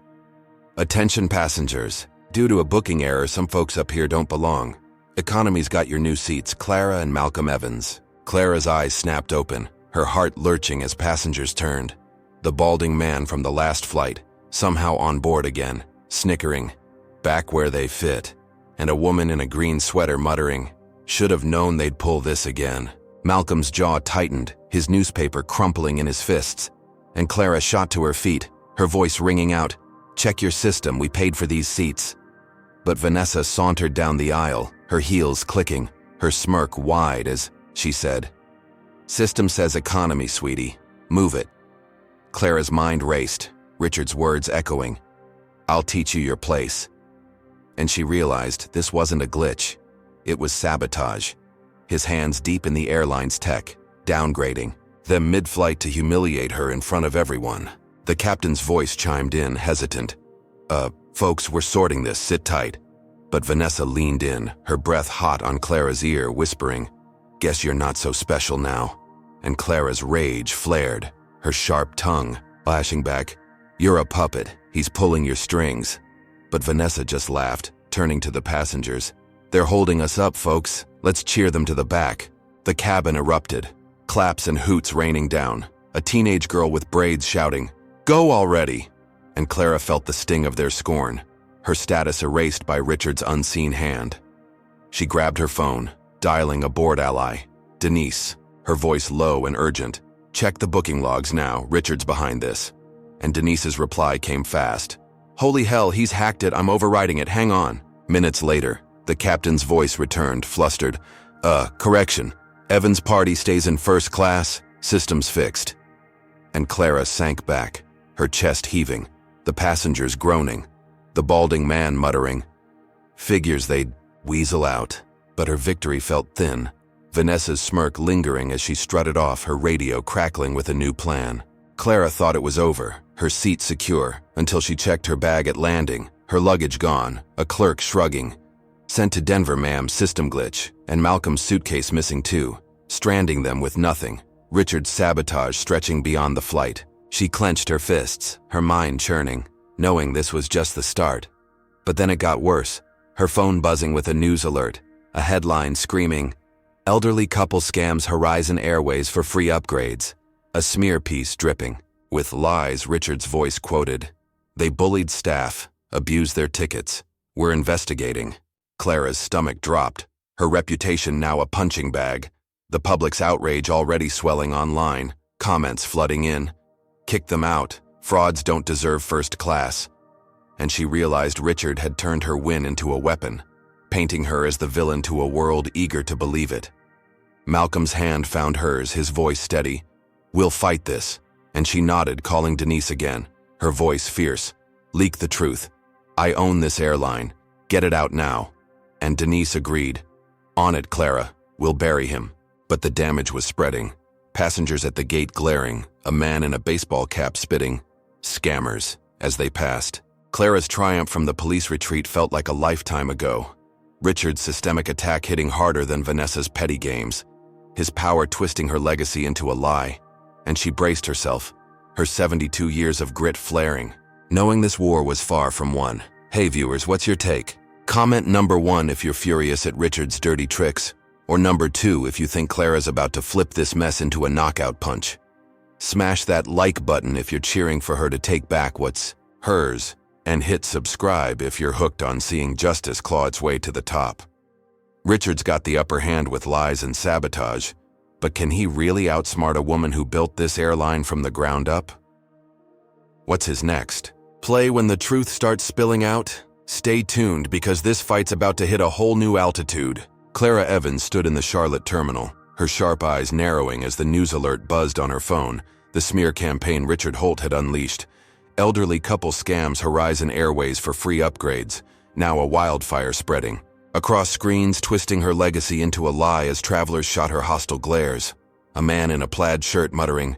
"Attention passengers. Due to a booking error, some folks up here don't belong. Economy's got your new seats, Clara and Malcolm Evans." Clara's eyes snapped open, her heart lurching as passengers turned. The balding man from the last flight, somehow on board again, snickering, back where they fit, and a woman in a green sweater muttering, "Should have known they'd pull this again." Malcolm's jaw tightened, his newspaper crumpling in his fists, and Clara shot to her feet, her voice ringing out, "Check your system, we paid for these seats." But Vanessa sauntered down the aisle, her heels clicking, her smirk wide as she said, "System says economy, sweetie. Move it." Clara's mind raced, Richard's words echoing, "I'll teach you your place." And she realized this wasn't a glitch. It was sabotage. His hands deep in the airline's tech, downgrading them mid-flight to humiliate her in front of everyone. The captain's voice chimed in, hesitant. Folks, we're sorting this, sit tight." But Vanessa leaned in, her breath hot on Clara's ear, whispering, "Guess you're not so special now." And Clara's rage flared, her sharp tongue lashing back, "You're a puppet, he's pulling your strings." But Vanessa just laughed, turning to the passengers. "They're holding us up, folks. Let's cheer them to the back." The cabin erupted, claps and hoots raining down, a teenage girl with braids shouting, "Go already!" And Clara felt the sting of their scorn, her status erased by Richard's unseen hand. She grabbed her phone, dialing a board ally, Denise, her voice low and urgent. "Check the booking logs now, Richard's behind this." And Denise's reply came fast. "Holy hell, he's hacked it, I'm overriding it, hang on." Minutes later, the captain's voice returned, flustered. Correction. Evans' party stays in first class, system's fixed." And Clara sank back, her chest heaving, the passengers groaning, the balding man muttering, "Figures they'd weasel out." But her victory felt thin, Vanessa's smirk lingering as she strutted off, her radio crackling with a new plan. Clara thought it was over, her seat secure, until she checked her bag at landing, her luggage gone, a clerk shrugging. "Sent to Denver, ma'am, system glitch," and Malcolm's suitcase missing too, stranding them with nothing. Richard's sabotage stretching beyond the flight. She clenched her fists, her mind churning, knowing this was just the start. But then it got worse, her phone buzzing with a news alert, a headline screaming, "Elderly couple scams Horizon Airways for free upgrades." A smear piece dripping, with lies Richard's voice quoted. "They bullied staff, abused their tickets. We're investigating." Clara's stomach dropped, her reputation now a punching bag, the public's outrage already swelling online, comments flooding in. "Kick them out. Frauds don't deserve first class." And she realized Richard had turned her win into a weapon, painting her as the villain to a world eager to believe it. Malcolm's hand found hers, his voice steady. "We'll fight this." And she nodded, calling Denise again, her voice fierce. "Leak the truth. I own this airline. Get it out now." And Denise agreed. "On it, Clara. We'll bury him." But the damage was spreading. Passengers at the gate glaring, a man in a baseball cap spitting, "Scammers," as they passed. Clara's triumph from the police retreat felt like a lifetime ago. Richard's systemic attack hitting harder than Vanessa's petty games, his power twisting her legacy into a lie. And she braced herself, her 72 years of grit flaring, knowing this war was far from won. Hey viewers, what's your take? Comment number 1 if you're furious at Richard's dirty tricks, or number 2 if you think Clara's about to flip this mess into a knockout punch. Smash that like button if you're cheering for her to take back what's hers, and hit subscribe if you're hooked on seeing justice claw its way to the top. Richard's got the upper hand with lies and sabotage, But can he really outsmart a woman who built this airline from the ground up? What's his next play when the truth starts spilling out? Stay tuned, because this fight's about to hit a whole new altitude. Clara Evans stood in the Charlotte terminal, her sharp eyes narrowing as the news alert buzzed on her phone. The smear campaign Richard Holt had unleashed. Elderly couple scams Horizon Airways for free upgrades. Now a wildfire spreading. Across screens, twisting her legacy into a lie as travelers shot her hostile glares. A man in a plaid shirt muttering,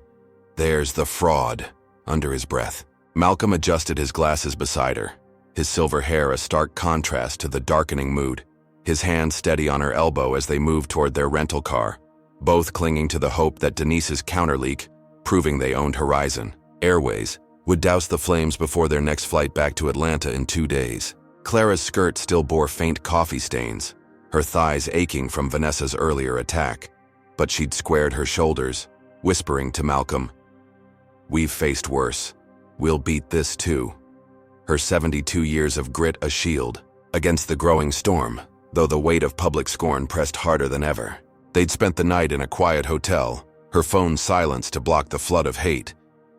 "There's the fraud," under his breath. Malcolm adjusted his glasses beside her, his silver hair a stark contrast to the darkening mood, his hand steady on her elbow as they moved toward their rental car, both clinging to the hope that Denise's counterleak, proving they owned Horizon Airways, would douse the flames before their next flight back to Atlanta in 2 days. Clara's skirt still bore faint coffee stains, her thighs aching from Vanessa's earlier attack, but she'd squared her shoulders, whispering to Malcolm, "We've faced worse. We'll beat this too." Her 72 years of grit a shield against the growing storm, though the weight of public scorn pressed harder than ever. They'd spent the night in a quiet hotel, her phone silenced to block the flood of hate,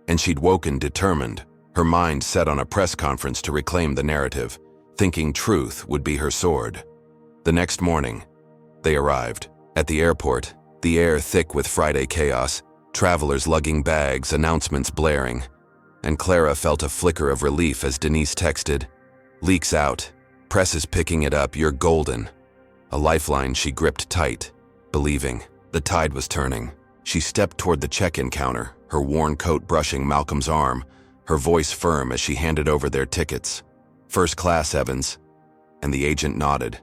and she'd woken determined, her mind set on a press conference to reclaim the narrative, thinking truth would be her sword. The next morning, they arrived. At the airport, the air thick with Friday chaos, travelers lugging bags, announcements blaring, and Clara felt a flicker of relief as Denise texted, "Leaks out. Press is picking it up. You're golden." A lifeline she gripped tight, believing. The tide was turning. She stepped toward the check-in counter, her worn coat brushing Malcolm's arm, her voice firm as she handed over their tickets. "First class, Evans." And the agent nodded.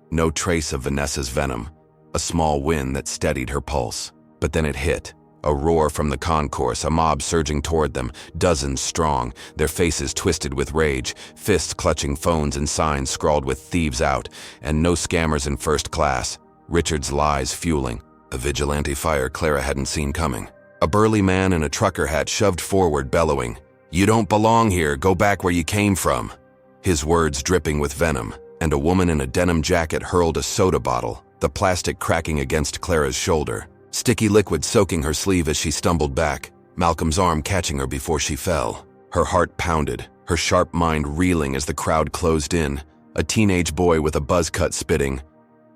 No trace of Vanessa's venom, a small wind that steadied her pulse. But then it hit. A roar from the concourse, a mob surging toward them, dozens strong, their faces twisted with rage, fists clutching phones and signs scrawled with "Thieves out," and "No scammers in first class." Richard's lies fueling. A vigilante fire Clara hadn't seen coming. A burly man in a trucker hat shoved forward, bellowing, "You don't belong here, go back where you came from." His words dripping with venom, and a woman in a denim jacket hurled a soda bottle, the plastic cracking against Clara's shoulder. Sticky liquid soaking her sleeve as she stumbled back, Malcolm's arm catching her before she fell. Her heart pounded, her sharp mind reeling as the crowd closed in, a teenage boy with a buzz cut spitting,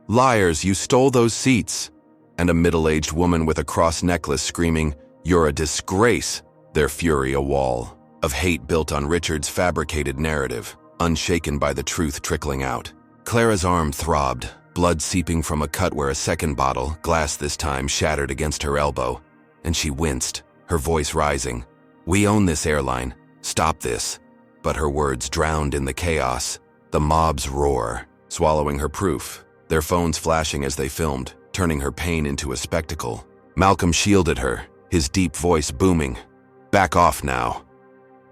"Liars, you stole those seats!" And a middle-aged woman with a cross necklace screaming, "You're a disgrace!" Their fury a wall of hate built on Richard's fabricated narrative, unshaken by the truth trickling out. Clara's arm throbbed, blood seeping from a cut where a second bottle, glass this time, shattered against her elbow, and she winced, her voice rising. "We own this airline. Stop this." But her words drowned in the chaos, the mob's roar, swallowing her proof, their phones flashing as they filmed, turning her pain into a spectacle. Malcolm shielded her, his deep voice booming, "Back off now."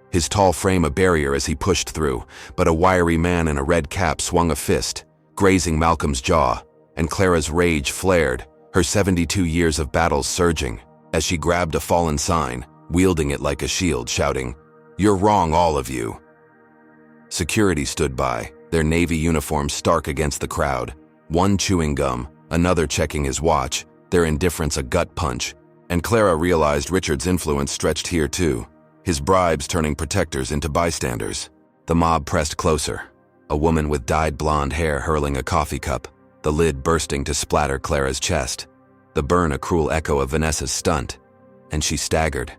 His tall frame a barrier as he pushed through, but a wiry man in a red cap swung a fist, grazing Malcolm's jaw, and Clara's rage flared, her 72 years of battles surging, as she grabbed a fallen sign, wielding it like a shield, shouting, "You're wrong, all of you." Security stood by, their navy uniforms stark against the crowd, one chewing gum, another checking his watch, their indifference a gut punch, and Clara realized Richard's influence stretched here too, his bribes turning protectors into bystanders. The mob pressed closer, a woman with dyed blonde hair hurling a coffee cup, the lid bursting to splatter Clara's chest, the burn a cruel echo of Vanessa's stunt, and she staggered,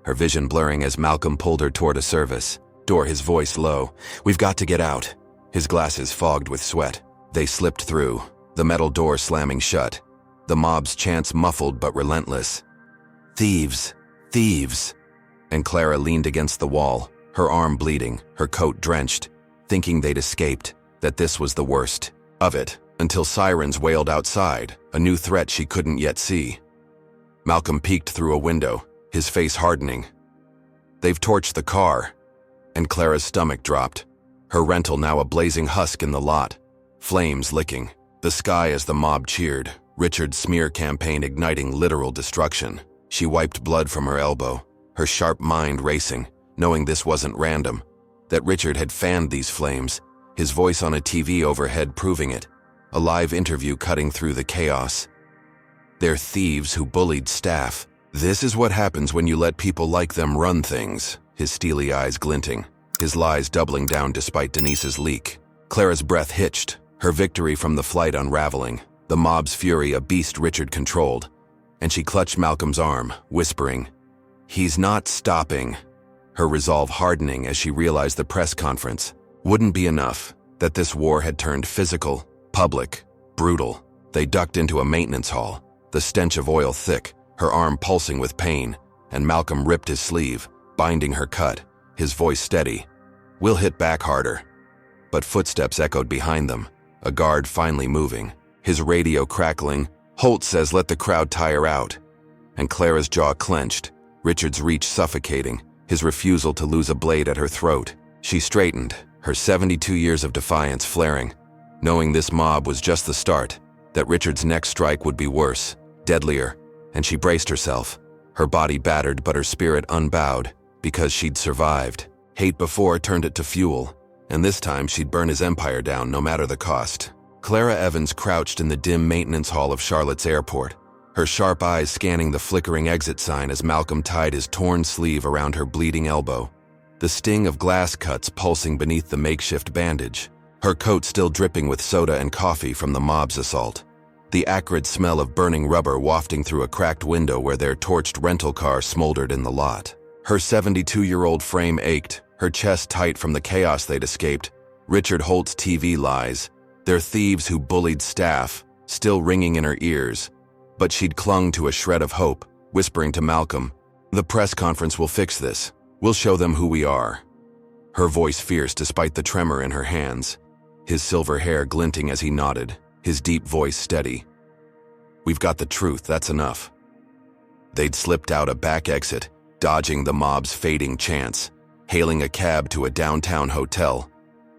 her vision blurring as Malcolm pulled her toward a service door, his voice low, "We've got to get out." His glasses fogged with sweat. They slipped through, the metal door slamming shut, the mob's chants muffled but relentless. "Thieves! Thieves!" And Clara leaned against the wall, her arm bleeding, her coat drenched, thinking they'd escaped, that this was the worst of it, until sirens wailed outside, a new threat she couldn't yet see. Malcolm peeked through a window, his face hardening. "They've torched the car." And Clara's stomach dropped, her rental now a blazing husk in the lot, flames licking, the sky as the mob cheered, Richard's smear campaign igniting literal destruction. She wiped blood from her elbow, her sharp mind racing, knowing this wasn't random, that Richard had fanned these flames, his voice on a TV overhead proving it, a live interview cutting through the chaos. They're thieves who bullied staff. This is what happens when you let people like them run things, his steely eyes glinting, his lies doubling down despite Denise's leak. Clara's breath hitched, her victory from the flight unraveling, the mob's fury a beast Richard controlled, and she clutched Malcolm's arm, whispering, "He's not stopping," her resolve hardening as she realized the press conference wouldn't be enough, that this war had turned physical, public, brutal. They ducked into a maintenance hall, the stench of oil thick, her arm pulsing with pain, and Malcolm ripped his sleeve, binding her cut, his voice steady. "We'll hit back harder." But footsteps echoed behind them, a guard finally moving, his radio crackling. "Holt says let the crowd tire out." And Clara's jaw clenched, Richard's reach suffocating, his refusal to lose a blade at her throat. She straightened, her 72 years of defiance flaring, knowing this mob was just the start, that Richard's next strike would be worse, deadlier, and she braced herself, her body battered but her spirit unbowed, because she'd survived. Hate before turned it to fuel, and this time she'd burn his empire down no matter the cost. Clara Evans crouched in the dim maintenance hall of Charlotte's airport, her sharp eyes scanning the flickering exit sign as Malcolm tied his torn sleeve around her bleeding elbow, the sting of glass cuts pulsing beneath the makeshift bandage, her coat still dripping with soda and coffee from the mob's assault, the acrid smell of burning rubber wafting through a cracked window where their torched rental car smoldered in the lot. Her 72-year-old frame ached, her chest tight from the chaos they'd escaped. Richard Holt's TV lies, their thieves who bullied staff, still ringing in her ears. But she'd clung to a shred of hope, whispering to Malcolm, "The press conference will fix this. We'll show them who we are." Her voice fierce despite the tremor in her hands, his silver hair glinting as he nodded, his deep voice steady. "We've got the truth, that's enough." They'd slipped out a back exit, dodging the mob's fading chants, hailing a cab to a downtown hotel,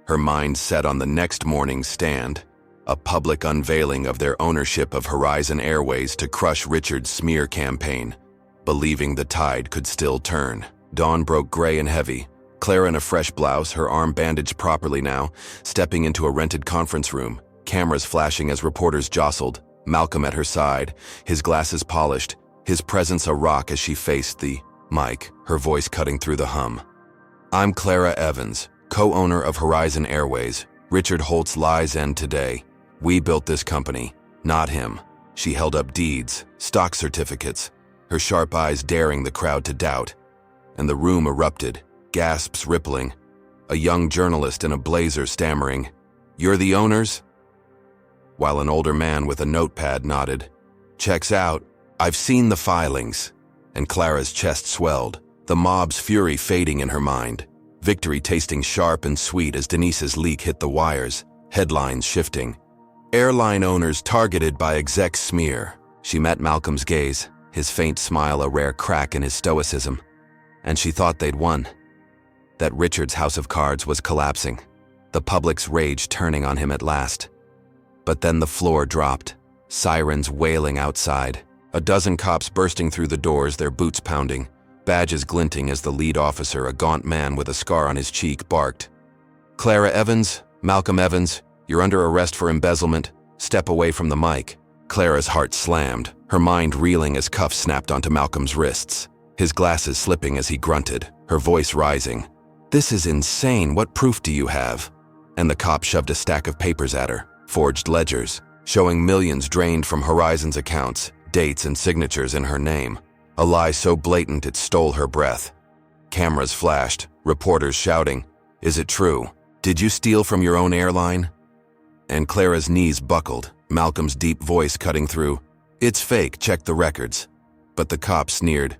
her mind set on the next morning's stand, a public unveiling of their ownership of Horizon Airways to crush Richard's smear campaign, believing the tide could still turn. Dawn broke gray and heavy, Clara in a fresh blouse, her arm bandaged properly now, stepping into a rented conference room, cameras flashing as reporters jostled, Malcolm at her side, his glasses polished, his presence a rock as she faced the mic, her voice cutting through the hum. "I'm Clara Evans, co-owner of Horizon Airways. Richard Holt's lies end today. We built this company, not him." She held up deeds, stock certificates, her sharp eyes daring the crowd to doubt. And the room erupted, gasps rippling. A young journalist in a blazer stammering, "You're the owners?" While an older man with a notepad nodded, "Checks out. I've seen the filings." And Clara's chest swelled, the mob's fury fading in her mind, victory tasting sharp and sweet as Denise's leak hit the wires, headlines shifting. "Airline owners targeted by exec smear." She met Malcolm's gaze, his faint smile a rare crack in his stoicism. And she thought they'd won. That Richard's house of cards was collapsing, the public's rage turning on him at last. But then the floor dropped, sirens wailing outside, a dozen cops bursting through the doors, their boots pounding, badges glinting as the lead officer, a gaunt man with a scar on his cheek, barked, "Clara Evans, Malcolm Evans, you're under arrest for embezzlement. Step away from the mic." Clara's heart slammed, her mind reeling as cuffs snapped onto Malcolm's wrists, his glasses slipping as he grunted, her voice rising. "This is insane. What proof do you have?" And the cop shoved a stack of papers at her, forged ledgers, showing millions drained from Horizon's accounts, dates and signatures in her name. A lie so blatant it stole her breath. Cameras flashed, reporters shouting, "Is it true? Did you steal from your own airline?" And Clara's knees buckled, Malcolm's deep voice cutting through, "It's fake, check the records." But the cop sneered,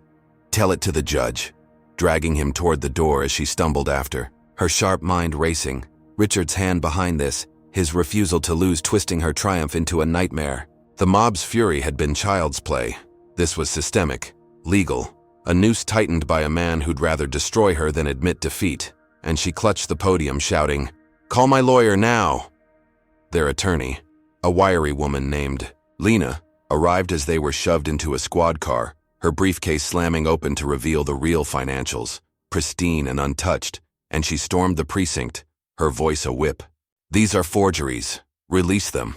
"Tell it to the judge," dragging him toward the door as she stumbled after, her sharp mind racing, Richard's hand behind this, his refusal to lose twisting her triumph into a nightmare. The mob's fury had been child's play. This was systemic, legal, a noose tightened by a man who'd rather destroy her than admit defeat, and she clutched the podium shouting, "Call my lawyer now!" Their attorney, a wiry woman named Lena, arrived as they were shoved into a squad car, her briefcase slamming open to reveal the real financials, pristine and untouched, and she stormed the precinct, her voice a whip. "These are forgeries. Release them."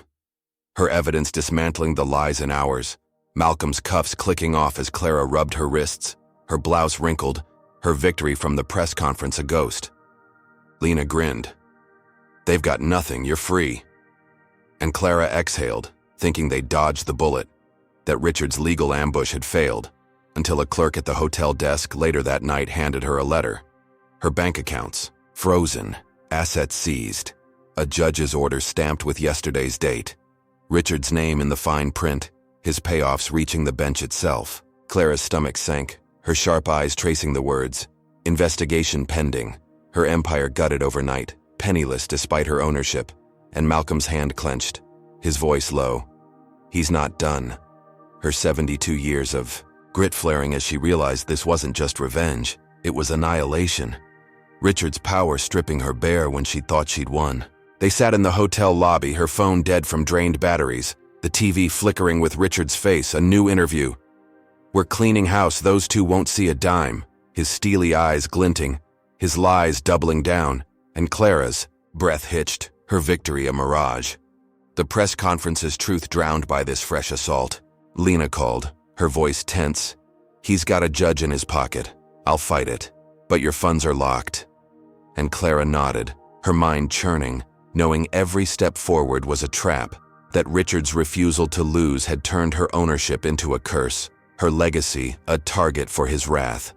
Her evidence dismantling the lies in hours, Malcolm's cuffs clicking off as Clara rubbed her wrists, her blouse wrinkled, her victory from the press conference a ghost. Lena grinned. "They've got nothing, you're free." And Clara exhaled, thinking they'd dodged the bullet, that Richard's legal ambush had failed, until a clerk at the hotel desk later that night handed her a letter. Her bank accounts, frozen, assets seized, a judge's order stamped with yesterday's date, Richard's name in the fine print, his payoffs reaching the bench itself. Clara's stomach sank, her sharp eyes tracing the words, "Investigation pending," her empire gutted overnight, penniless despite her ownership, and Malcolm's hand clenched, his voice low. He's not done. Her 72 years of grit flaring as she realized this wasn't just revenge, it was annihilation. Richard's power stripping her bare when she thought she'd won. They sat in the hotel lobby, her phone dead from drained batteries, the TV flickering with Richard's face, a new interview. "We're cleaning house, those two won't see a dime," his steely eyes glinting, his lies doubling down, and Clara's breath hitched, her victory a mirage. The press conference's truth drowned by this fresh assault. Lena called, her voice tense. "He's got a judge in his pocket. I'll fight it. But your funds are locked." And Clara nodded, her mind churning, knowing every step forward was a trap, that Richard's refusal to lose had turned her ownership into a curse, her legacy a target for his wrath.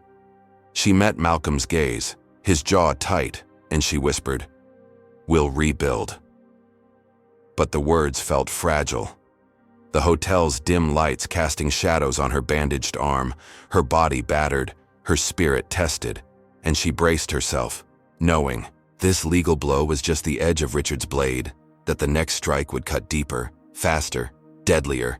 She met Malcolm's gaze, his jaw tight, and she whispered, "We'll rebuild." But the words felt fragile. The hotel's dim lights casting shadows on her bandaged arm, her body battered, her spirit tested, and she braced herself, knowing this legal blow was just the edge of Richard's blade, that the next strike would cut deeper, faster, deadlier,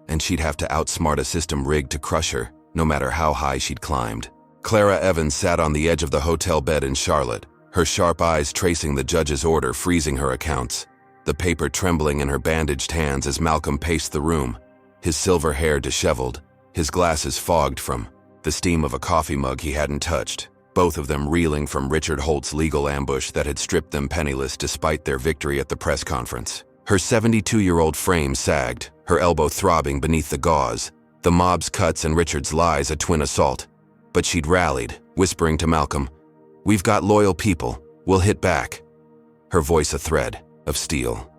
and she'd have to outsmart a system rigged to crush her, no matter how high she'd climbed. Clara Evans sat on the edge of the hotel bed in Charlotte, her sharp eyes tracing the judge's order, freezing her accounts, the paper trembling in her bandaged hands as Malcolm paced the room, his silver hair disheveled, his glasses fogged from the steam of a coffee mug he hadn't touched, both of them reeling from Richard Holt's legal ambush that had stripped them penniless despite their victory at the press conference. Her 72-year-old frame sagged, her elbow throbbing beneath the gauze, the mob's cuts and Richard's lies a twin assault. But she'd rallied, whispering to Malcolm, "We've got loyal people, we'll hit back." Her voice a thread of steel,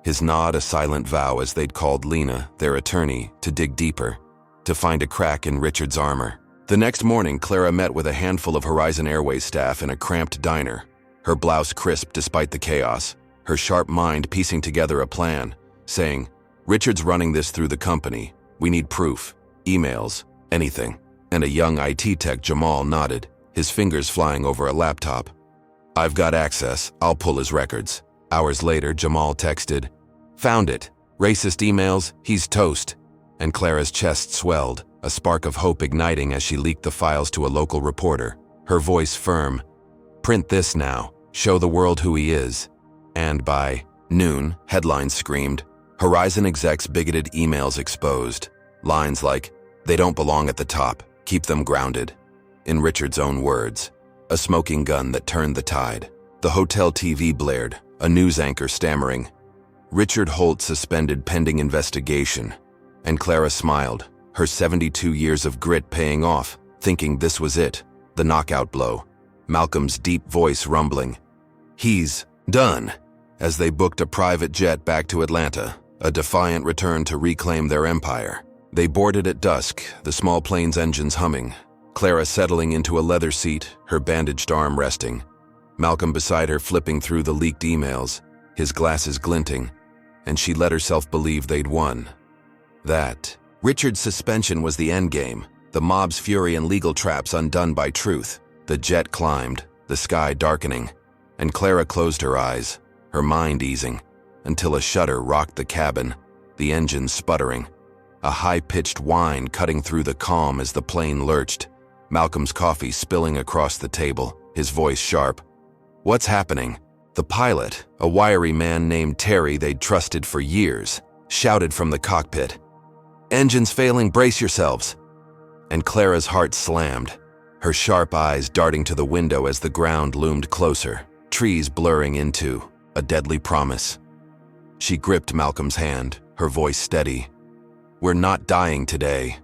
his nod a silent vow as they'd called Lena, their attorney, to dig deeper, to find a crack in Richard's armor. The next morning, Clara met with a handful of Horizon Airways staff in a cramped diner, her blouse crisp despite the chaos, her sharp mind piecing together a plan, saying, "Richard's running this through the company. We need proof, emails, anything." And a young IT tech, Jamal, nodded, his fingers flying over a laptop. "I've got access. I'll pull his records." Hours later, Jamal texted, "Found it. Racist emails. He's toast." And Clara's chest swelled, a spark of hope igniting as she leaked the files to a local reporter, her voice firm. "Print this now. Show the world who he is." And by noon, headlines screamed, "Horizon execs' bigoted emails exposed." Lines like, "They don't belong at the top. Keep them grounded." In Richard's own words, a smoking gun that turned the tide. The hotel TV blared, a news anchor stammering, "Richard Holt suspended pending investigation." And Clara smiled, her 72 years of grit paying off, thinking this was it, the knockout blow. Malcolm's deep voice rumbling, "He's done," as they booked a private jet back to Atlanta, a defiant return to reclaim their empire. They boarded at dusk, the small plane's engines humming, Clara settling into a leather seat, her bandaged arm resting. Malcolm beside her flipping through the leaked emails, his glasses glinting, and she let herself believe they'd won. That Richard's suspension was the endgame, the mob's fury and legal traps undone by truth. The jet climbed, the sky darkening, and Clara closed her eyes, her mind easing, until a shudder rocked the cabin, the engine sputtering, a high-pitched whine cutting through the calm as the plane lurched, Malcolm's coffee spilling across the table, his voice sharp. "What's happening?" The pilot, a wiry man named Terry they'd trusted for years, shouted from the cockpit, "Engines failing, brace yourselves." And Clara's heart slammed, her sharp eyes darting to the window as the ground loomed closer, trees blurring into a deadly promise. She gripped Malcolm's hand, her voice steady. "We're not dying today."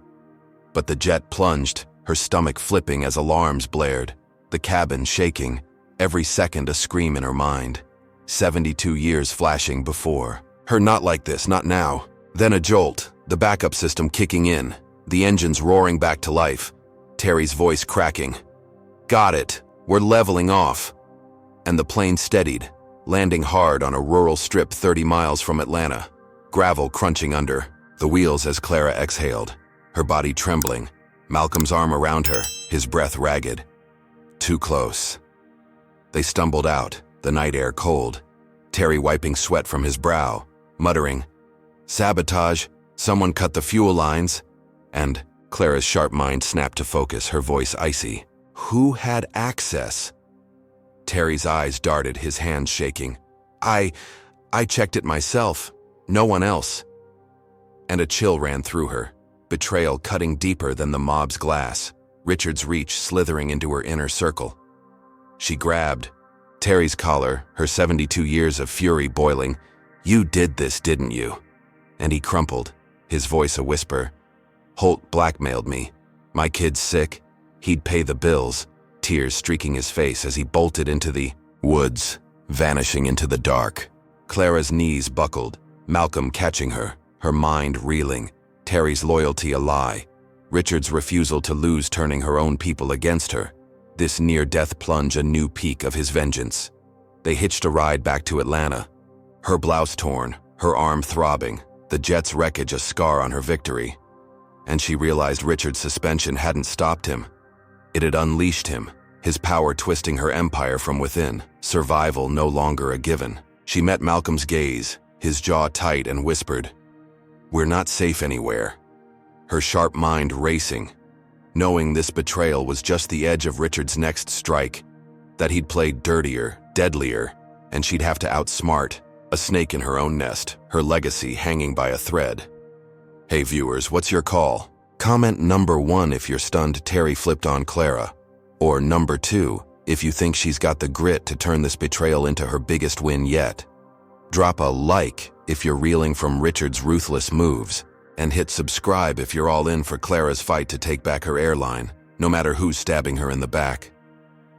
But the jet plunged, her stomach flipping as alarms blared, the cabin shaking, every second a scream in her mind. 72 years flashing before her. Not like this, not now. Then a jolt, the backup system kicking in, the engines roaring back to life, Terry's voice cracking. "Got it, we're leveling off." And the plane steadied, landing hard on a rural strip 30 miles from Atlanta, gravel crunching under the wheels as Clara exhaled, her body trembling, Malcolm's arm around her, his breath ragged. Too close. They stumbled out, the night air cold, Terry wiping sweat from his brow, muttering, "Sabotage, someone cut the fuel lines," and Clara's sharp mind snapped to focus, her voice icy. Who had access? Terry's eyes darted, his hands shaking. I checked it myself. No one else." And a chill ran through her, betrayal cutting deeper than the mob's glass, Richard's reach slithering into her inner circle. She grabbed Terry's collar, her 72 years of fury boiling. "You did this, didn't you?" And he crumpled, his voice a whisper. "Holt blackmailed me. My kid's sick. He'd pay the bills," tears streaking his face as he bolted into the woods, vanishing into the dark. Clara's knees buckled, Malcolm catching her, her mind reeling, Terry's loyalty a lie, Richard's refusal to lose turning her own people against her, this near-death plunge a new peak of his vengeance. They hitched a ride back to Atlanta, her blouse torn, her arm throbbing, the jet's wreckage a scar on her victory. And she realized Richard's suspension hadn't stopped him. It had unleashed him, his power twisting her empire from within, survival no longer a given. She met Malcolm's gaze, his jaw tight, and whispered, "We're not safe anywhere." Her sharp mind racing, knowing this betrayal was just the edge of Richard's next strike, that he'd played dirtier, deadlier, and she'd have to outsmart, a snake in her own nest, her legacy hanging by a thread. Hey viewers, what's your call? Comment number 1 if you're stunned Terry flipped on Clara, or number 2 if you think she's got the grit to turn this betrayal into her biggest win yet. Drop a like if you're reeling from Richard's ruthless moves, and hit subscribe if you're all in for Clara's fight to take back her airline, no matter who's stabbing her in the back.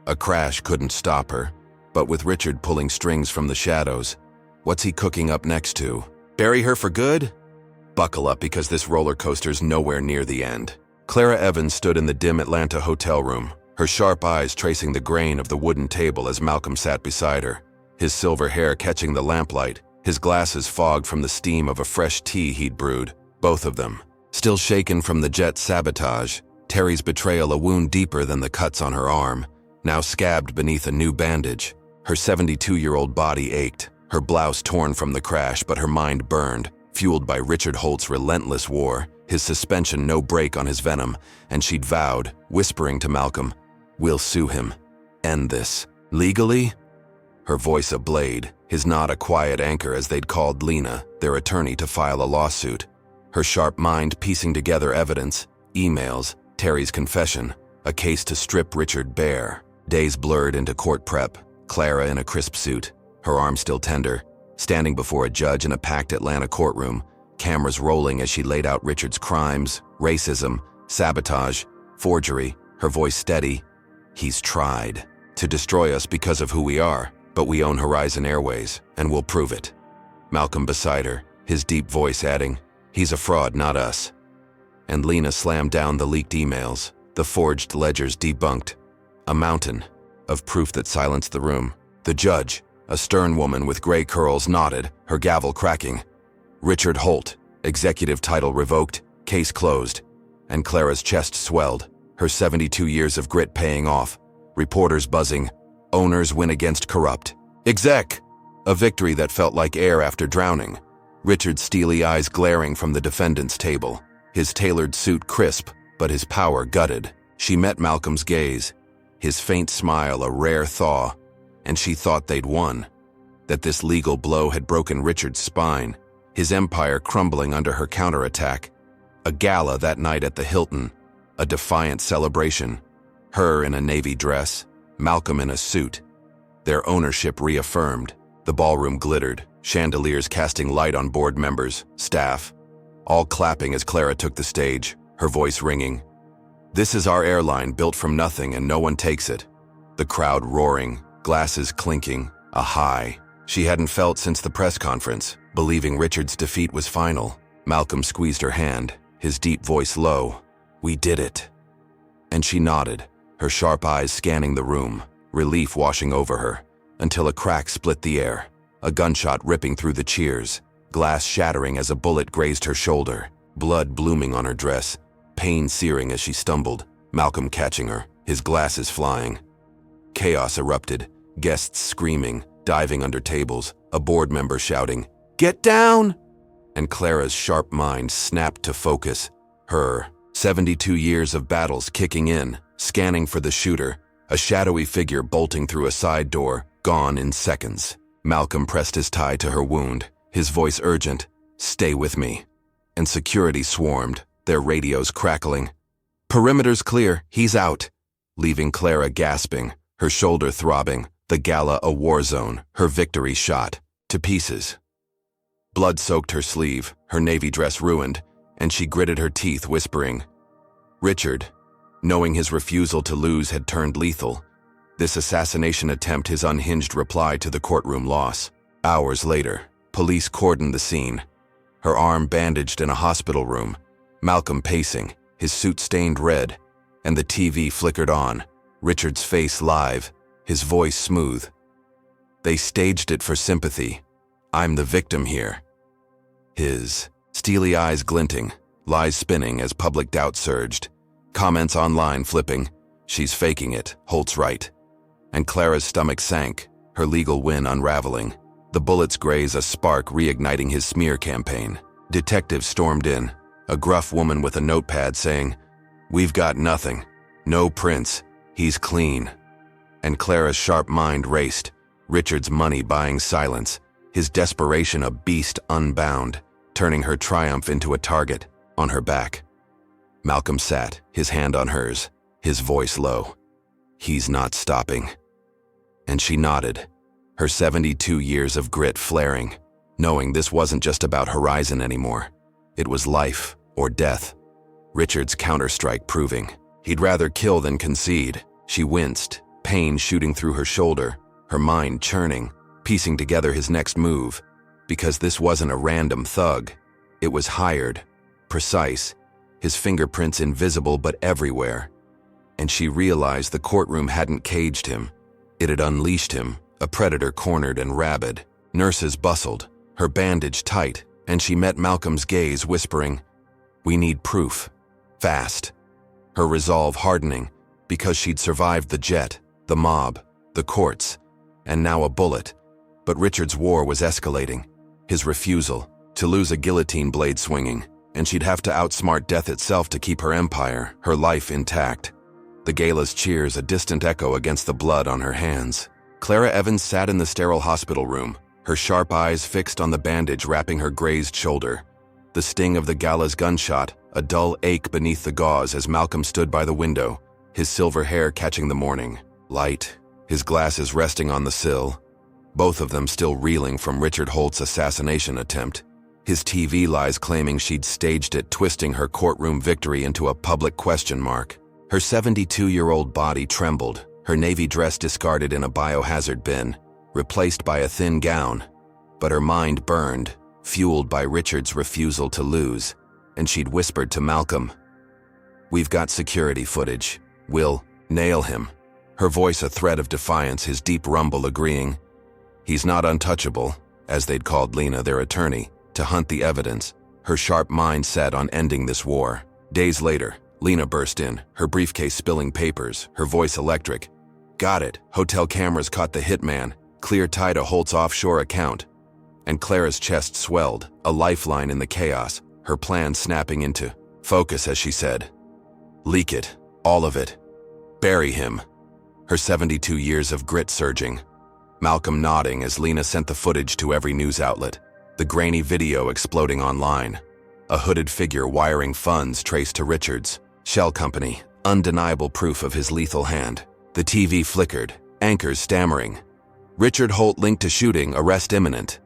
A crash couldn't stop her, but with Richard pulling strings from the shadows, what's he cooking up next to? Bury her for good? Buckle up because this roller coaster's nowhere near the end. Clara Evans stood in the dim Atlanta hotel room, her sharp eyes tracing the grain of the wooden table as Malcolm sat beside her, his silver hair catching the lamplight, his glasses fogged from the steam of a fresh tea he'd brewed, both of them. Still shaken from the jet's sabotage, Terry's betrayal a wound deeper than the cuts on her arm, now scabbed beneath a new bandage. Her 72-year-old body ached, her blouse torn from the crash, but her mind burned, fueled by Richard Holt's relentless war, his suspension no break on his venom, and she'd vowed, whispering to Malcolm, "We'll sue him. End this. Legally?" Her voice a blade, his nod a quiet anchor as they'd called Lena, their attorney, to file a lawsuit. Her sharp mind piecing together evidence, emails, Terry's confession, a case to strip Richard bare. Days blurred into court prep, Clara in a crisp suit, her arm still tender, standing before a judge in a packed Atlanta courtroom, cameras rolling as she laid out Richard's crimes, racism, sabotage, forgery, her voice steady. "He's tried to destroy us because of who we are, but we own Horizon Airways, and we'll prove it." Malcolm beside her, his deep voice adding, "He's a fraud, not us." And Lena slammed down the leaked emails, the forged ledgers debunked. A mountain of proof that silenced the room. The judge, a stern woman with gray curls, nodded, her gavel cracking. Richard Holt, executive title revoked, case closed. And Clara's chest swelled, her 72 years of grit paying off. Reporters buzzing, owners win against corrupt. Exec! A victory that felt like air after drowning. Richard's steely eyes glaring from the defendant's table, his tailored suit crisp, but his power gutted. She met Malcolm's gaze, his faint smile a rare thaw, and she thought they'd won, that this legal blow had broken Richard's spine, his empire crumbling under her counterattack. A gala that night at the Hilton, a defiant celebration, her in a navy dress, Malcolm in a suit, their ownership reaffirmed. The ballroom glittered, chandeliers casting light on board members, staff, all clapping as Clara took the stage, her voice ringing. "This is our airline, built from nothing, and no one takes it." The crowd roaring, glasses clinking, a high she hadn't felt since the press conference, believing Richard's defeat was final. Malcolm squeezed her hand, his deep voice low. "We did it." And she nodded, her sharp eyes scanning the room, relief washing over her, until a crack split the air, a gunshot ripping through the cheers, glass shattering as a bullet grazed her shoulder, blood blooming on her dress, pain searing as she stumbled, Malcolm catching her, his glasses flying. Chaos erupted, guests screaming, diving under tables, a board member shouting, "Get down!" And Clara's sharp mind snapped to focus, her 72 years of battles kicking in, scanning for the shooter, a shadowy figure bolting through a side door, gone in seconds. Malcolm pressed his tie to her wound, his voice urgent, "Stay with me." And security swarmed, their radios crackling. "Perimeter's clear, he's out," leaving Clara gasping, her shoulder throbbing, the gala a war zone, her victory shot to pieces. Blood soaked her sleeve, her navy dress ruined, and she gritted her teeth, whispering. Richard, knowing his refusal to lose had turned lethal, this assassination attempt his unhinged reply to the courtroom loss. Hours later, police cordoned the scene, her arm bandaged in a hospital room, Malcolm pacing, his suit stained red, and the TV flickered on, Richard's face live, his voice smooth. "They staged it for sympathy. I'm the victim here." His steely eyes glinting, lies spinning as public doubt surged, comments online flipping, "She's faking it, Holt's right." And Clara's stomach sank, her legal win unraveling. The bullets graze a spark reigniting his smear campaign. Detectives stormed in, a gruff woman with a notepad saying, "We've got nothing. No prints. He's clean." And Clara's sharp mind raced, Richard's money buying silence, his desperation a beast unbound, turning her triumph into a target, on her back. Malcolm sat, his hand on hers, his voice low. "He's not stopping." And she nodded, her 72 years of grit flaring, knowing this wasn't just about Horizon anymore. It was life or death. Richard's counterstrike proving he'd rather kill than concede. She winced, pain shooting through her shoulder, her mind churning, piecing together his next move, because this wasn't a random thug. It was hired, precise, his fingerprints invisible but everywhere. And she realized the courtroom hadn't caged him. It had unleashed him, a predator cornered and rabid. Nurses bustled, her bandage tight, and she met Malcolm's gaze whispering, "We need proof. Fast." Her resolve hardening, because she'd survived the jet, the mob, the courts, and now a bullet. But Richard's war was escalating. His refusal, to lose a guillotine blade swinging, and she'd have to outsmart death itself to keep her empire, her life intact. The gala's cheers a distant echo against the blood on her hands. Clara Evans sat in the sterile hospital room, her sharp eyes fixed on the bandage wrapping her grazed shoulder. The sting of the gala's gunshot, a dull ache beneath the gauze as Malcolm stood by the window, his silver hair catching the morning light, his glasses resting on the sill, both of them still reeling from Richard Holt's assassination attempt. His TV lies claiming she'd staged it, twisting her courtroom victory into a public question mark. Her 72-year-old body trembled, her navy dress discarded in a biohazard bin, replaced by a thin gown. But her mind burned, fueled by Richard's refusal to lose, and she'd whispered to Malcolm, "We've got security footage. We'll nail him." Her voice a thread of defiance, his deep rumble agreeing. He's not untouchable, as they'd called Lena, their attorney, to hunt the evidence, her sharp mind set on ending this war. Days later, Lena burst in, her briefcase spilling papers, her voice electric. "Got it. Hotel cameras caught the hitman. Clear tie to Holt's offshore account." And Clara's chest swelled, a lifeline in the chaos, her plan snapping into focus as she said, "Leak it. All of it. Bury him." Her 72 years of grit surging. Malcolm nodding as Lena sent the footage to every news outlet, the grainy video exploding online. A hooded figure wiring funds traced to Richard's shell company, undeniable proof of his lethal hand. The TV flickered, anchors stammering. "Richard Holt linked to shooting, arrest imminent."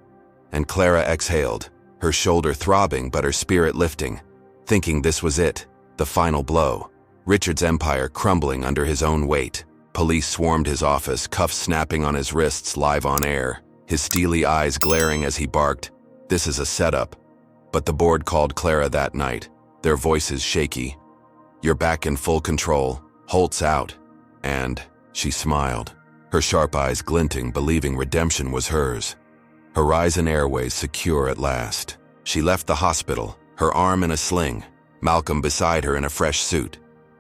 And Clara exhaled, her shoulder throbbing but her spirit lifting, thinking this was it, the final blow. Richard's empire crumbling under his own weight. Police swarmed his office, cuffs snapping on his wrists live on air, his steely eyes glaring as he barked, "This is a setup." But the board called Clara that night, their voices shaky. "You're back in full control. Holt's out." And she smiled, her sharp eyes glinting, believing redemption was hers. Horizon Airways secure at last. She left the hospital, her arm in a sling, Malcolm beside her in a fresh suit.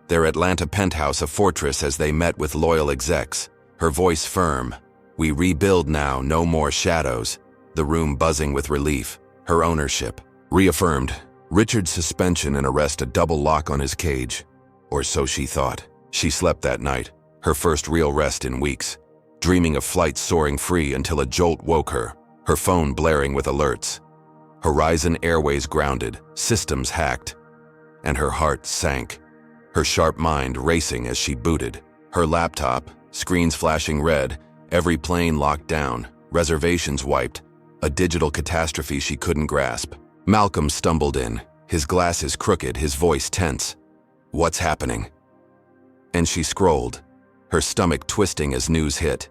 Their Atlanta penthouse a fortress as they met with loyal execs, her voice firm. "We rebuild now, no more shadows." The room buzzing with relief, her ownership reaffirmed. Richard's suspension and arrest a double lock on his cage. Or so she thought. She slept that night, her first real rest in weeks, dreaming of flights soaring free until a jolt woke her, her phone blaring with alerts. Horizon Airways grounded, systems hacked, and her heart sank, her sharp mind racing as she booted. Her laptop, screens flashing red, every plane locked down, reservations wiped, a digital catastrophe she couldn't grasp. Malcolm stumbled in, his glasses crooked, his voice tense. "What's happening?" And she scrolled, her stomach twisting as news hit.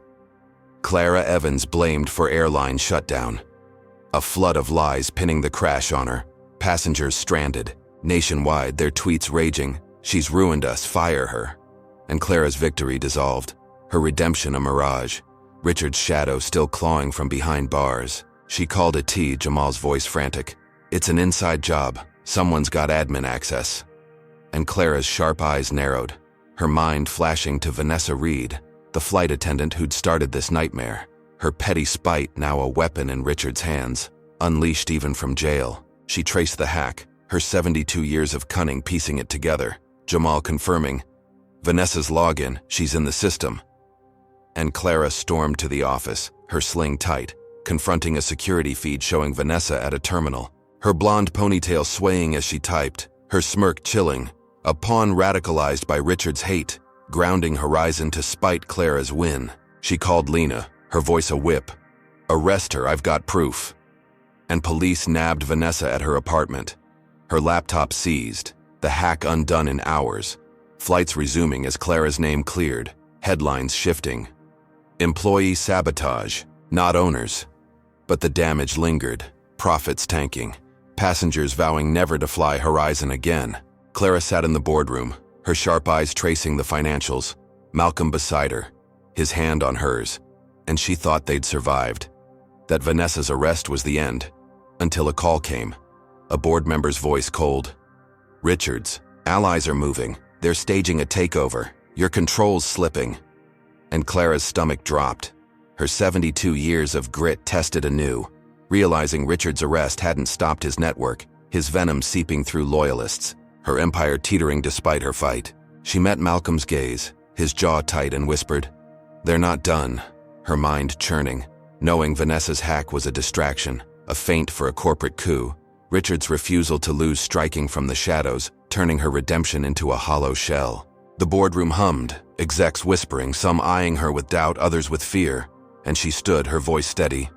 Clara Evans blamed for airline shutdown. A flood of lies pinning the crash on her. Passengers stranded. Nationwide, their tweets raging. "She's ruined us, fire her." And Clara's victory dissolved, her redemption a mirage. Richard's shadow still clawing from behind bars. She called a T, Jamal's voice frantic. "It's an inside job. Someone's got admin access." And Clara's sharp eyes narrowed, her mind flashing to Vanessa Reed, the flight attendant who'd started this nightmare. Her petty spite now a weapon in Richard's hands, unleashed even from jail. She traced the hack, her 72 years of cunning piecing it together. Jamal confirming, "Vanessa's login, she's in the system." And Clara stormed to the office, her sling tight, confronting a security feed showing Vanessa at a terminal, her blonde ponytail swaying as she typed, her smirk chilling, a pawn radicalized by Richard's hate, grounding Horizon to spite Clara's win. She called Lena, her voice a whip. "Arrest her, I've got proof." And police nabbed Vanessa at her apartment, her laptop seized, the hack undone in hours. Flights resuming as Clara's name cleared, headlines shifting. Employee sabotage, not owners. But the damage lingered, profits tanking, passengers vowing never to fly Horizon again. Clara sat in the boardroom, her sharp eyes tracing the financials, Malcolm beside her, his hand on hers, and she thought they'd survived, that Vanessa's arrest was the end, until a call came, a board member's voice cold. "Richards, allies are moving, they're staging a takeover, your control's slipping." And Clara's stomach dropped, her 72 years of grit tested anew, realizing Richard's arrest hadn't stopped his network, his venom seeping through loyalists, her empire teetering despite her fight. She met Malcolm's gaze, his jaw tight, and whispered, "They're not done," her mind churning, knowing Vanessa's hack was a distraction, a feint for a corporate coup. Richard's refusal to lose striking from the shadows, turning her redemption into a hollow shell. The boardroom hummed, execs whispering, some eyeing her with doubt, others with fear, and she stood, her voice steady.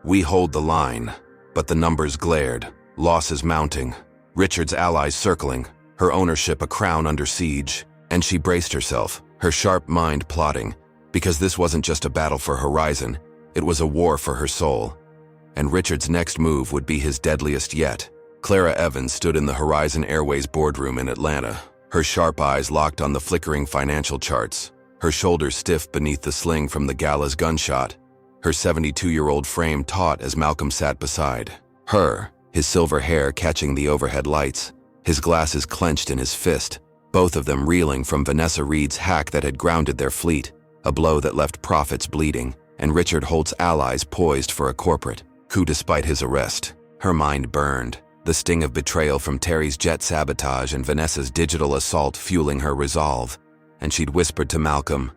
"We hold the line," but the numbers glared, losses mounting, Richard's allies circling, her ownership a crown under siege, and she braced herself, her sharp mind plotting, because this wasn't just a battle for Horizon, it was a war for her soul. And Richard's next move would be his deadliest yet. Clara Evans stood in the Horizon Airways boardroom in Atlanta, her sharp eyes locked on the flickering financial charts, her shoulders stiff beneath the sling from the gala's gunshot, her 72-year-old frame taut as Malcolm sat beside her, his silver hair catching the overhead lights, his glasses clenched in his fist, both of them reeling from Vanessa Reed's hack that had grounded their fleet, a blow that left profits bleeding, and Richard Holt's allies poised for a corporate coup despite his arrest. Her mind burned, the sting of betrayal from Terry's jet sabotage and Vanessa's digital assault fueling her resolve, and she'd whispered to Malcolm,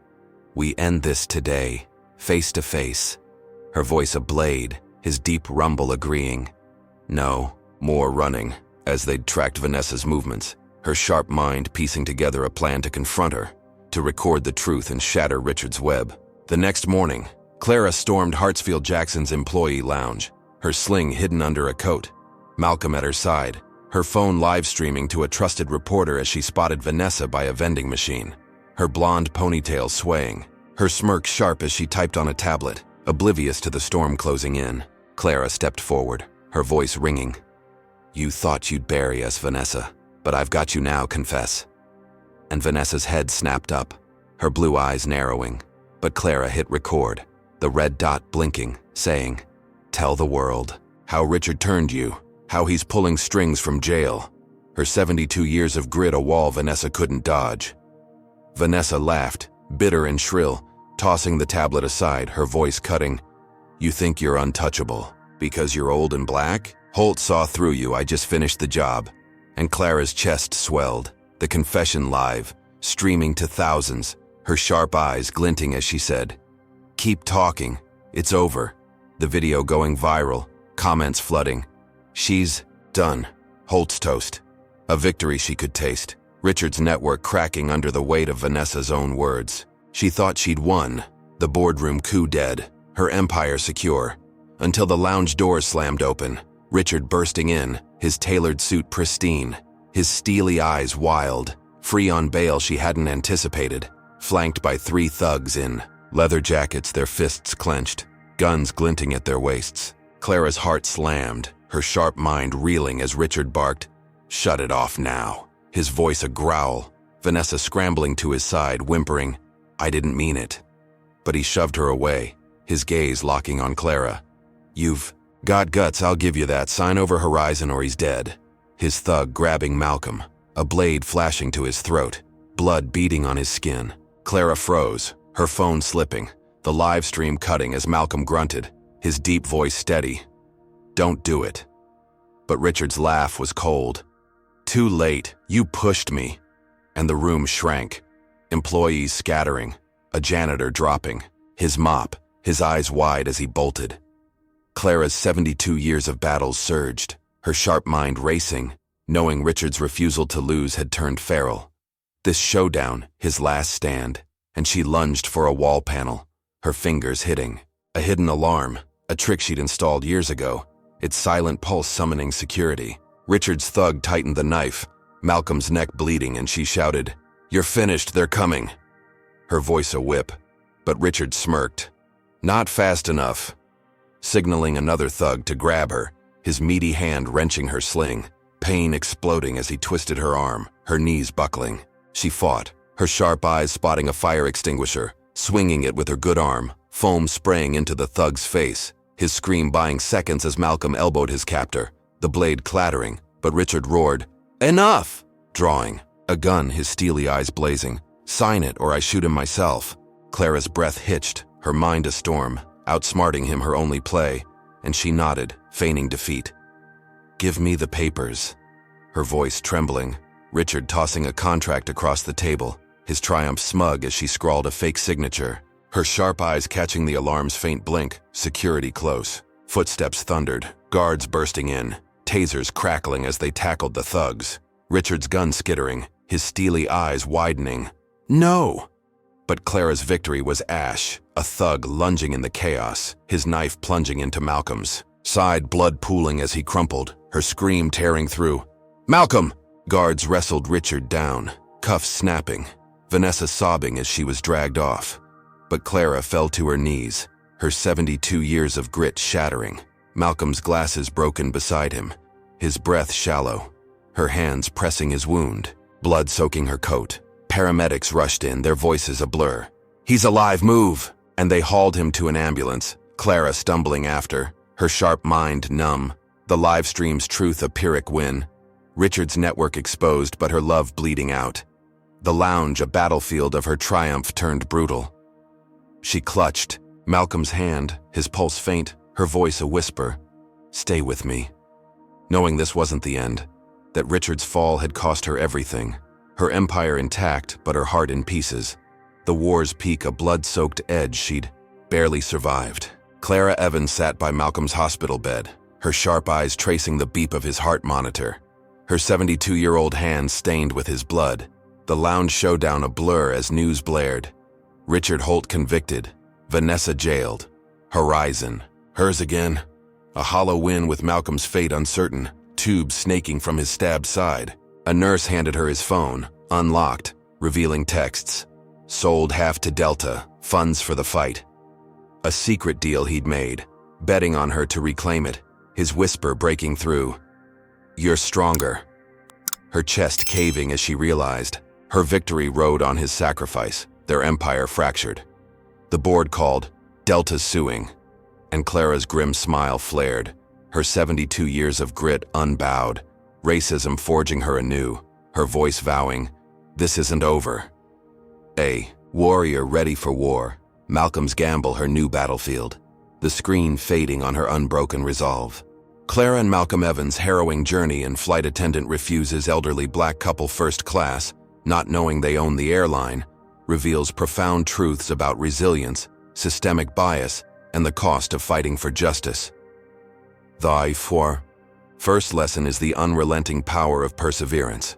"We end this today, face to face." Her voice a blade, his deep rumble agreeing. No, more running, as they'd tracked Vanessa's movements, her sharp mind piecing together a plan to confront her, to record the truth and shatter Richard's web. The next morning, Clara stormed Hartsfield Jackson's employee lounge, her sling hidden under a coat, Malcolm at her side, her phone live streaming to a trusted reporter as she spotted Vanessa by a vending machine, her blonde ponytail swaying, her smirk sharp as she typed on a tablet, oblivious to the storm closing in. Clara stepped forward, her voice ringing. "You thought you'd bury us, Vanessa, but I've got you now, confess." And Vanessa's head snapped up, her blue eyes narrowing. But Clara hit record, the red dot blinking, saying, "Tell the world how Richard turned you, how he's pulling strings from jail." Her 72 years of grit a wall Vanessa couldn't dodge. Vanessa laughed, bitter and shrill, tossing the tablet aside, her voice cutting. "You think you're untouchable because you're old and black? Holt saw through you, I just finished the job." And Clara's chest swelled, the confession live, streaming to thousands, her sharp eyes glinting as she said, "Keep talking, it's over." The video going viral, comments flooding. "She's done." Holt's toast. A victory she could taste. Richard's network cracking under the weight of Vanessa's own words. She thought she'd won, the boardroom coup dead, her empire secure, until the lounge doors slammed open, Richard bursting in, his tailored suit pristine, his steely eyes wild, free on bail she hadn't anticipated, flanked by 3 thugs in leather jackets, their fists clenched, guns glinting at their waists. Clara's heart slammed, her sharp mind reeling as Richard barked, "Shut it off now," his voice a growl, Vanessa scrambling to his side, whimpering, "I didn't mean it." But he shoved her away, his gaze locking on Clara. "You've got guts, I'll give you that. Sign over Horizon or he's dead." His thug grabbing Malcolm, a blade flashing to his throat, blood beading on his skin. Clara froze, her phone slipping, the live stream cutting as Malcolm grunted, his deep voice steady. "Don't do it." But Richard's laugh was cold. "Too late, you pushed me." And the room shrank, employees scattering, a janitor dropping, his mop, his eyes wide as he bolted. Clara's 72 years of battles surged, her sharp mind racing, knowing Richard's refusal to lose had turned feral. This showdown, his last stand, and she lunged for a wall panel, her fingers hitting. A hidden alarm, a trick she'd installed years ago, its silent pulse summoning security. Richard's thug tightened the knife, Malcolm's neck bleeding, and she shouted, "You're finished, they're coming." Her voice a whip, but Richard smirked. "Not fast enough," signaling another thug to grab her, his meaty hand wrenching her sling, pain exploding as he twisted her arm, her knees buckling. She fought, her sharp eyes spotting a fire extinguisher, swinging it with her good arm, foam spraying into the thug's face, his scream buying seconds as Malcolm elbowed his captor, the blade clattering, but Richard roared, "Enough!" drawing, a gun, his steely eyes blazing. "Sign it or I shoot him myself." Clara's breath hitched, her mind a storm, outsmarting him her only play, and she nodded, feigning defeat. "Give me the papers." Her voice trembling, Richard tossing a contract across the table, his triumph smug as she scrawled a fake signature, her sharp eyes catching the alarm's faint blink, security close. Footsteps thundered, guards bursting in, tasers crackling as they tackled the thugs. Richard's gun skittering, his steely eyes widening. "No!" But Clara's victory was ash, a thug lunging in the chaos, his knife plunging into Malcolm's side, blood pooling as he crumpled, her scream tearing through. "Malcolm!" Guards wrestled Richard down, cuffs snapping, Vanessa sobbing as she was dragged off. But Clara fell to her knees, her 72 years of grit shattering, Malcolm's glasses broken beside him, his breath shallow, her hands pressing his wound, blood soaking her coat. Paramedics rushed in, their voices a blur. "He's alive, move!" And they hauled him to an ambulance, Clara stumbling after, her sharp mind numb, the live stream's truth a Pyrrhic win. Richard's network exposed, but her love bleeding out. The lounge a battlefield of her triumph turned brutal. She clutched Malcolm's hand, his pulse faint, her voice a whisper, "Stay with me." Knowing this wasn't the end, that Richard's fall had cost her everything. Her empire intact, but her heart in pieces. The war's peak a blood-soaked edge she'd barely survived. Clara Evans sat by Malcolm's hospital bed, her sharp eyes tracing the beep of his heart monitor, her 72-year-old hands stained with his blood. The lounge showdown a blur as news blared. Richard Holt convicted, Vanessa jailed. Horizon, hers again. A hollow win with Malcolm's fate uncertain. tubes snaking from his stabbed side. A nurse handed her his phone, unlocked, revealing texts. Sold half to Delta, funds for the fight. A secret deal he'd made, betting on her to reclaim it, his whisper breaking through. "You're stronger." Her chest caving as she realized. Her victory rode on his sacrifice, their empire fractured. The board called, "Delta's suing," and Clara's grim smile flared, her 72 years of grit unbowed, racism forging her anew, her voice vowing, "This isn't over." A warrior ready for war, Malcolm's gamble her new battlefield, the screen fading on her unbroken resolve. Clara and Malcolm Evans' harrowing journey in Flight Attendant refuses elderly black couple first class, not knowing they own the airline, reveals profound truths about resilience, systemic bias, and the cost of fighting for justice. The first lesson is the unrelenting power of perseverance.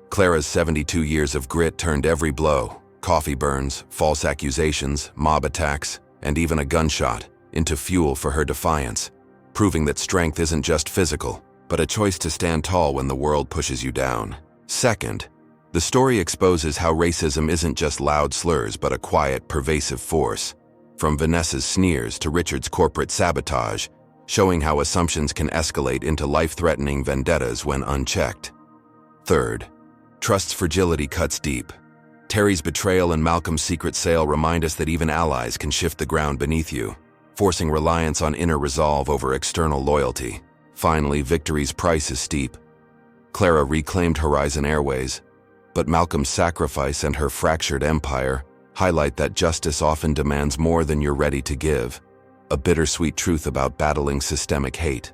Clara's 72 years of grit turned every blow, coffee burns, false accusations, mob attacks, and even a gunshot, into fuel for her defiance, proving that strength isn't just physical, but a choice to stand tall when the world pushes you down. Second, the story exposes how racism isn't just loud slurs but a quiet, pervasive force, from Vanessa's sneers to Richard's corporate sabotage, showing how assumptions can escalate into life-threatening vendettas when unchecked. Third, trust's fragility cuts deep. Terry's betrayal and Malcolm's secret sale remind us that even allies can shift the ground beneath you, forcing reliance on inner resolve over external loyalty. Finally, victory's price is steep. Clara reclaimed Horizon Airways, but Malcolm's sacrifice and her fractured empire highlight that justice often demands more than you're ready to give, a bittersweet truth about battling systemic hate.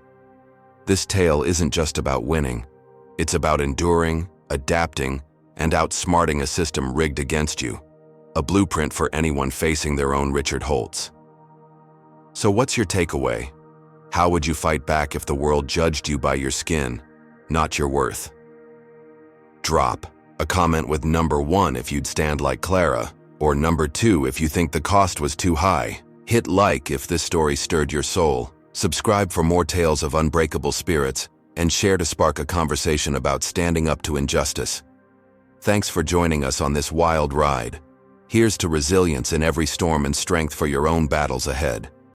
This tale isn't just about winning. It's about enduring, adapting, and outsmarting a system rigged against you, a blueprint for anyone facing their own Richard Holtz. So what's your takeaway? How would you fight back if the world judged you by your skin, not your worth? Drop a comment with number 1 if you'd stand like Clara, or number 2 if you think the cost was too high. Hit like if this story stirred your soul, subscribe for more tales of unbreakable spirits, and share to spark a conversation about standing up to injustice. Thanks for joining us on this wild ride. Here's to resilience in every storm and strength for your own battles ahead.